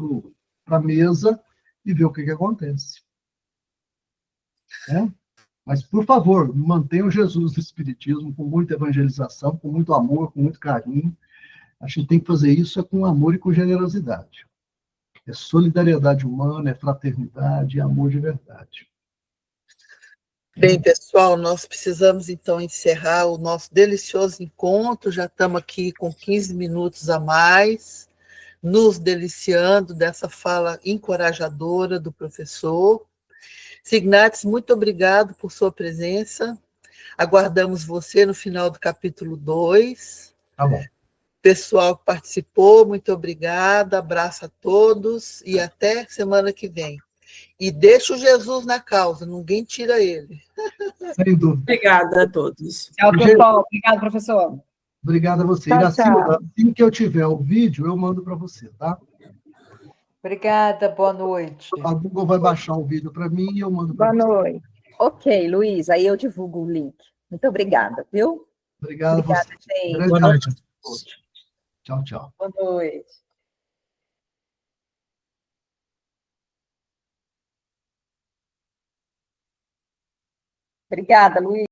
para a mesa e ver o que acontece. Né? Mas, por favor, mantenham Jesus no Espiritismo com muita evangelização, com muito amor, com muito carinho. A gente tem que fazer isso com amor e com generosidade. É solidariedade humana, é fraternidade, é amor de verdade. Bem, pessoal, nós precisamos, então, encerrar o nosso delicioso encontro. Já estamos aqui com 15 minutos a mais, nos deliciando dessa fala encorajadora do professor. Signates, muito obrigado por sua presença. Aguardamos você no final do capítulo 2. Tá bom. Pessoal que participou, muito obrigada. Abraço a todos e até semana que vem. E deixa o Jesus na causa, ninguém tira ele. Sem dúvida. Obrigada a todos. Tchau, pessoal. Obrigado, professor. Obrigado a você. Tchau, Iracema, tchau. assim que eu tiver o vídeo, eu mando para você, tá? Obrigada, boa noite. A Google vai baixar o vídeo para mim e eu mando para Boa você. noite. Ok, Luiz, aí eu divulgo o link. Muito obrigada, viu? Obrigado a Obrigada, você. gente. Grande Boa noite. abraço. Tchau, tchau. Boa noite. Obrigada, Luiz.